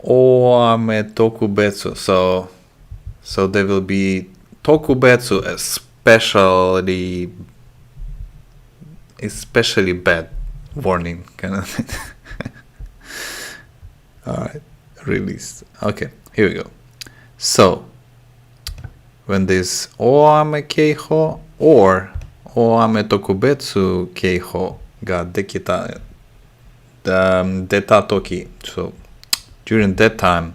Speaker 1: oame tokubetsu. So there will be tokubetsu, especially bad warning kind of thing. Alright, released. Okay, here we go. So when this oame keiho or oame tokubetsu keiho ga dekita, deta toki, so during that time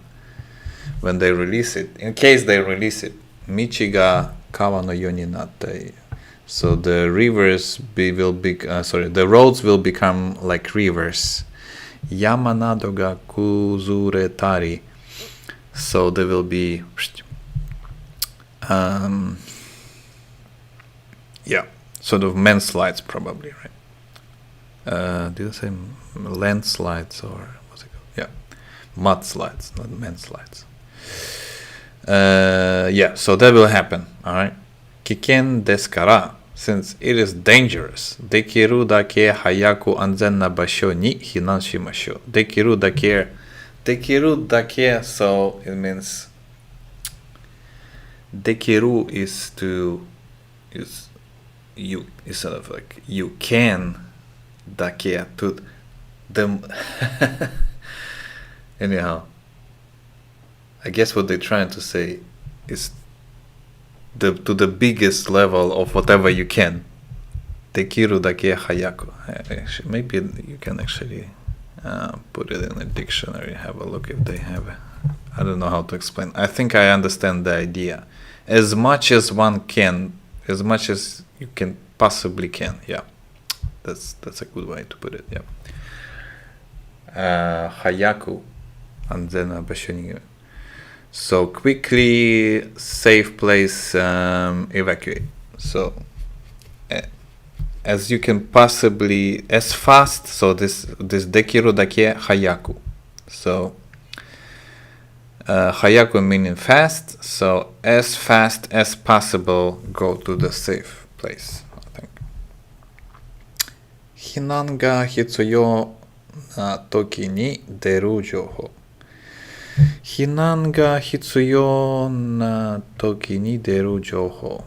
Speaker 1: when they release it, in case they release it, michi ga kawa no yo ni natte, so the rivers the roads will become like rivers. Yama nado ga kuzuretari, so there will be sort of landslides probably, right? Did I say landslides or what's it called? Yeah, mudslides, not landslides. So that will happen, alright? Kiken desu kara, since it is dangerous, dekiru dake hayaku anzen na basho ni hinan shimashou. Dekiru dake, so it means dekiru is you, is sort of like you can, dake to them. Anyhow, I guess what they're trying to say is to the biggest level of whatever you can. Dekiru dake hayaku. Maybe you can actually put it in a dictionary, have a look if they have it. I don't know how to explain. I think I understand the idea. As much as one can, as much as you can possibly can. Yeah, that's a good way to put it. Yeah. Hayaku anzen basho. So quickly, safe place, evacuate. So as you can possibly, as fast. So this dekiru dake hayaku. So hayaku meaning fast. So as fast as possible, go to the safe place, I think. Hinan ga hitsuyo na toki ni deru jouhou. Hinan ga hitsuyo na toki ni deru jouhou.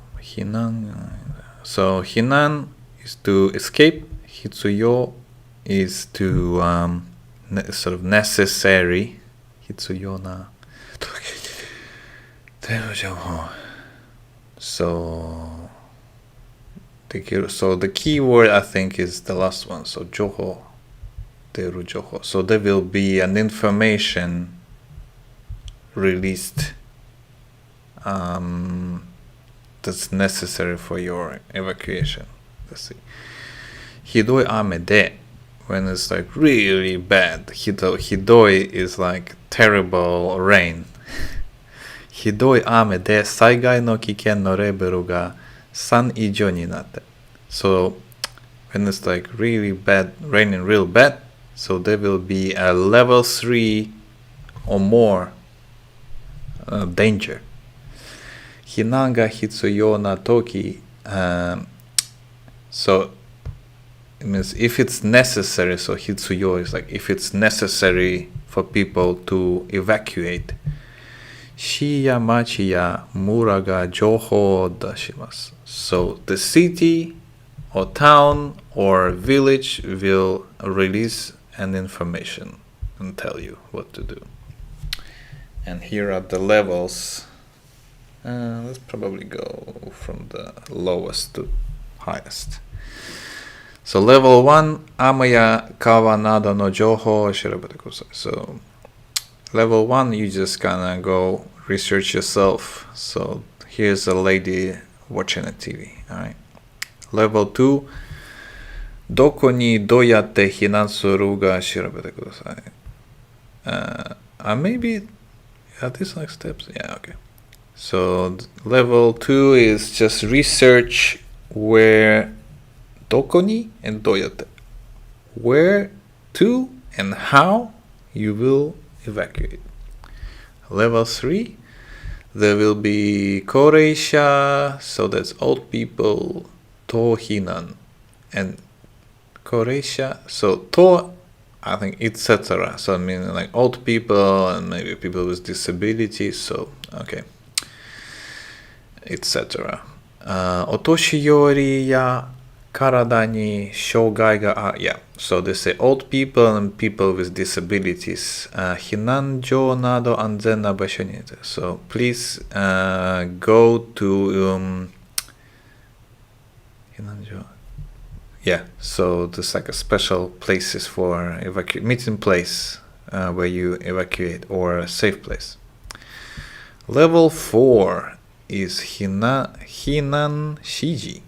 Speaker 1: So hinan is to escape. Hitsuyo is to sort of necessary. Hitsuyo na 出る情報. So the key word I think is the last one. So 情報. 出る情報. So there will be an information released that's necessary for your evacuation. Let's see. ひどい雨で when it's like really bad. ひどい is like terrible rain. ひどい雨で災害の危険のレベルが3以上になって。So when it's like really bad, raining real bad, so there will be a level 3 or more danger. 避難が必要な時、so it means if it's necessary, so 必要 is like if it's necessary for people to evacuate. 市や町や村が情報を出します。So the city or town or village will release an information and tell you what to do. And here are the levels. Let's probably go from the lowest to highest. So level 1, 雨や川などの情報を調べてください. So level 1, you just gonna go research yourself. So here's a lady watching a TV. Alright. Level 2, どこにどうやって避難するか調べてください. Maybe are these like steps? Yeah, okay. So level 2 is just research where どこに and どうやって where to and how you will evacuate. Level 3, there will be 高齢者, so that's old people, と避難 and 高齢者, so と I think etc. So I mean like old people and maybe people with disabilities, so okay, etc. お年寄りや体に障害がyeah. So they say old people and people with disabilities. 避難所など安全な場所にいて. So please go to 避難所. Yeah, so there's like a special places for meeting place where you evacuate or a safe place. Level 4 is 避難指示.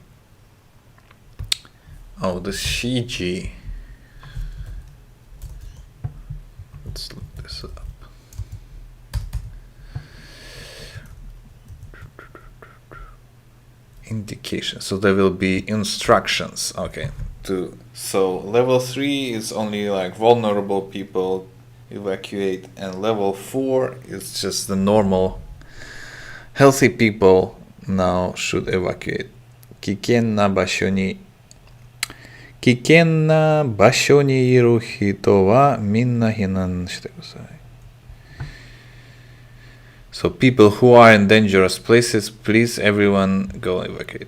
Speaker 1: Oh, the CG. Let's look this up. Indication. So there will be instructions. Okay. So level 3 is only like vulnerable people evacuate, and level 4 is just the normal healthy people now should evacuate. 危険な場所にいる人はみんな避難してください. So people who are in dangerous places, please everyone go evacuate.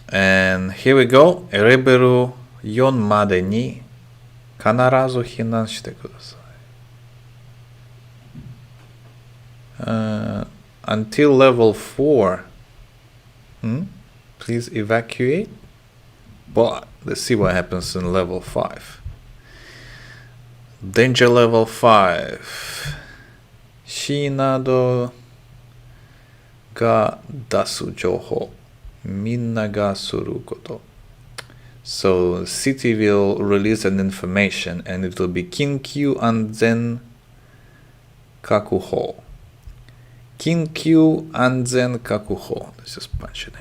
Speaker 1: And here we go. レベル4までに必ず避難してください. Until level 4, please evacuate. But let's see what happens in level 5. Danger level 5. 市などが出す情報。みんながすること。So city will release an information and it will be 緊急安全確保. 緊急安全確保. Let's just punch it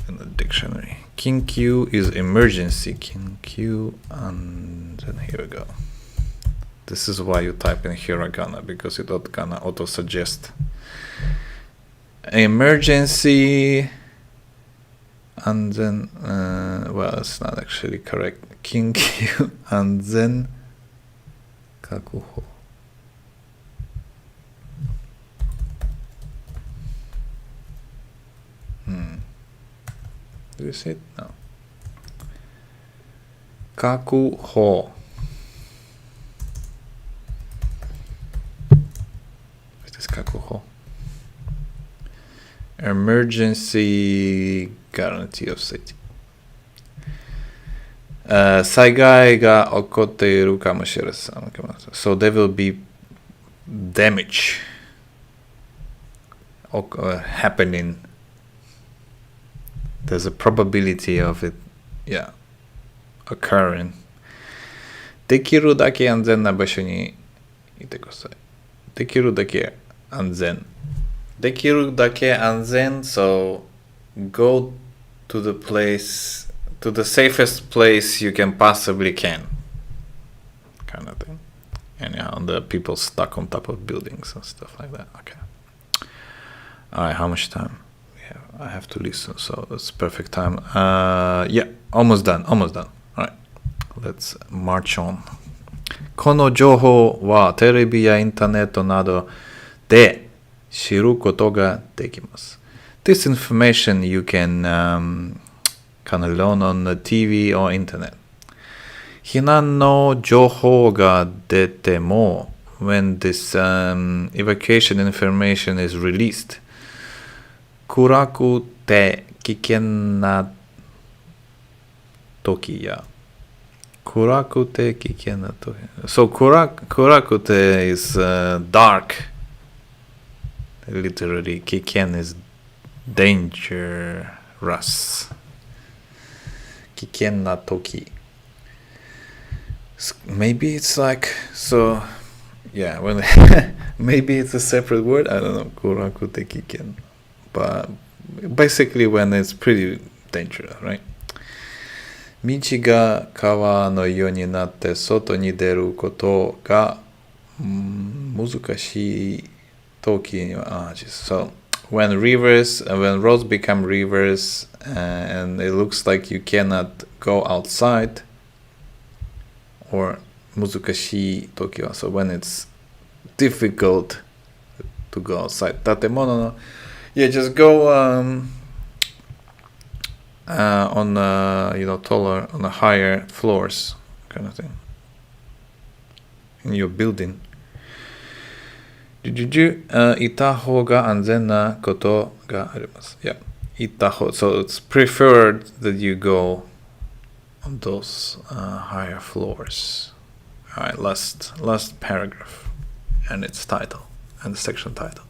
Speaker 1: in the dictionary. 緊急 is emergency. 緊急 and then here we go. This is why you type in hiragana, because it gonna auto suggest emergency and then well, it's not actually correct. 緊急安全確保. Do you see it? No. 確保. What is 確保? emergency guarantee of safety. 災害が起こっているかもしれません。So there will be damage happening. There's a probability of it, occurring. できるだけ安全な場所にいてください。できるだけ安全。できるだけ安全 so go to the safest place you can possibly can. Kind of thing. Anyhow, the people stuck on top of buildings and stuff like that. Okay. Alright, how much time? I have to listen, so it's perfect time. Almost done. Alright, let's march on. この情報はテレビやインターネットなどで知ることができます。This information you can kind of learn on the TV or internet. 避難の情報が出ても when this evacuation information is released, 暗くて危険な時や暗くて危険な時 So 暗くて is dark. Literally, 危険 is dangerous. 危険な時 Maybe it's like, so, when maybe it's a separate word, I don't know, 暗くて危険 But basically when it's pretty dangerous, right? 道が川のようになって外に出ることが難しい時にはSo when roads become rivers and it looks like you cannot go outside or 難しい時は So when it's difficult to go outside 建物のjust go on taller, on the higher floors, kind of thing. In your building. いた方が安全なことがあります。いた方 So it's preferred that you go on those higher floors. Alright, last paragraph. And its title. And the section title.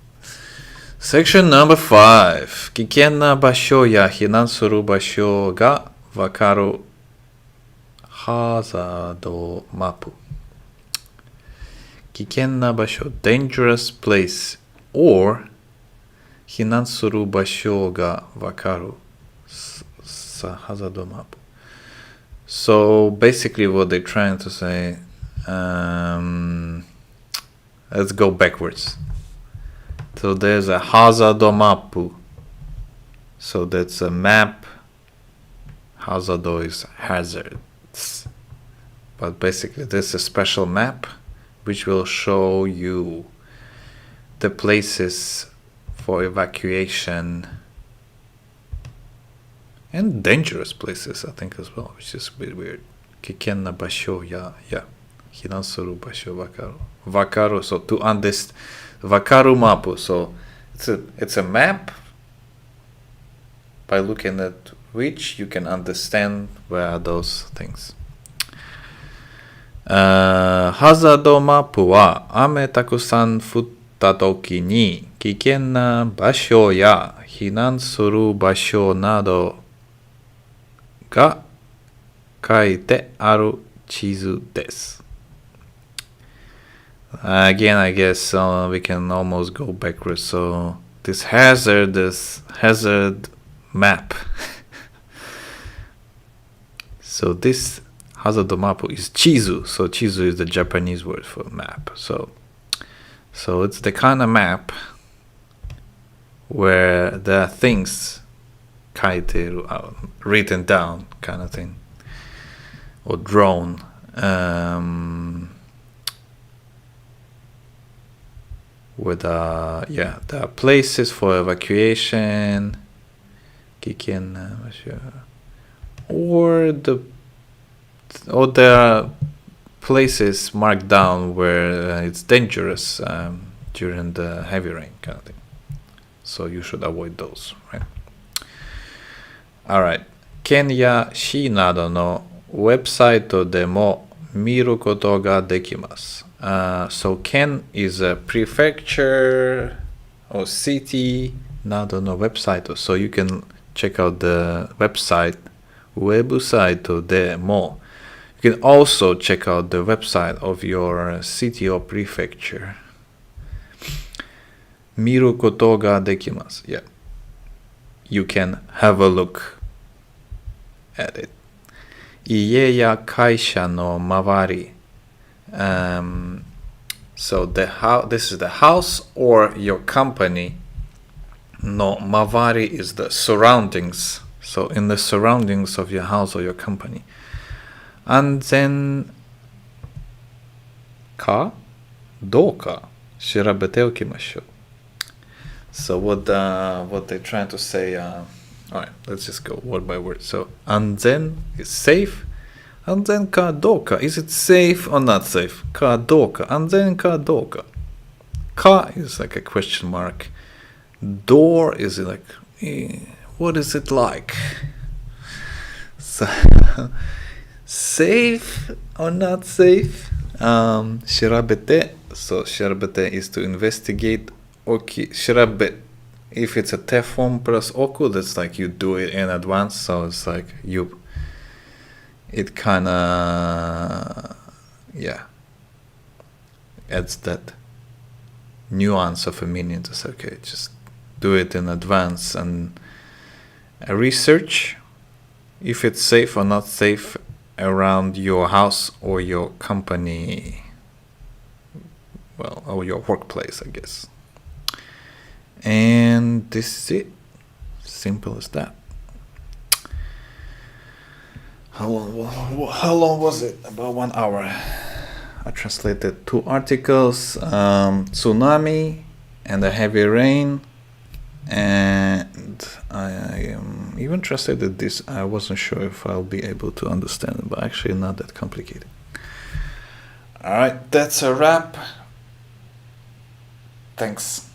Speaker 1: Section number 5. 危険な場所や避難する場所がわかるハザードマップ。危険な場所 dangerous place or 避難する場所がわかるハザードマップ。So basically what they're trying to say, let's go backwards. So there's a hazard map. So that's a map. Hazard is hazards. But basically there's a special map which will show you the places for evacuation and dangerous places, I think, as well, which is a bit weird. 危険な場所や避難する場所わかる So to understand Vakaru mapu. So it's a map by looking at which you can understand where are those things. ハザードマップは雨たくさん降った時に危険な場所や避難する場所などが書いてある地図です。Again, I guess we can almost go backwards. So this hazard map. So this hazard map is chizu. So chizu is the Japanese word for map. So it's the kind of map where there are things kaiteru, written down, kind of thing, or drawn. With there are places for evacuation, or there are places marked down where it's dangerous during the heavy rain, kind of thing. So you should avoid those, right? Alright. 県や市などのウェブサイトでも見ることができます。So Ken is a prefecture or city などのウェブサイト. So you can check out the website ウェブサイトでも You can also check out the website of your city or prefecture. 見ることができます. Yeah. You can have a look at it. 家や会社の周り. So this is the house or your company. No, 周り is the surroundings. So in the surroundings of your house or your company. 安全かどうか調べておきましょう. So what they're trying to say, alright, let's just go word by word. So 安全 is safe. 安全かどうか is it safe or not safe? かどうか安全かどうか. Ka is like a question mark. Door is like what is it like? So safe or not safe? 調べて So 調べて is to investigate. Okay, 調べ If it's a te form plus oku, that's like you do it in advance. So it's like it kinda adds that nuance of a meaning to say, okay, just do it in advance and research if it's safe or not safe around your house or your company, well, or your workplace, I guess. And this is it. Simple as that. How long was it? About 1 hour. I translated 2 articles, Tsunami and a heavy rain, and I even translated this. I wasn't sure if I'll be able to understand it, but actually not that complicated. Alright, that's a wrap. Thanks.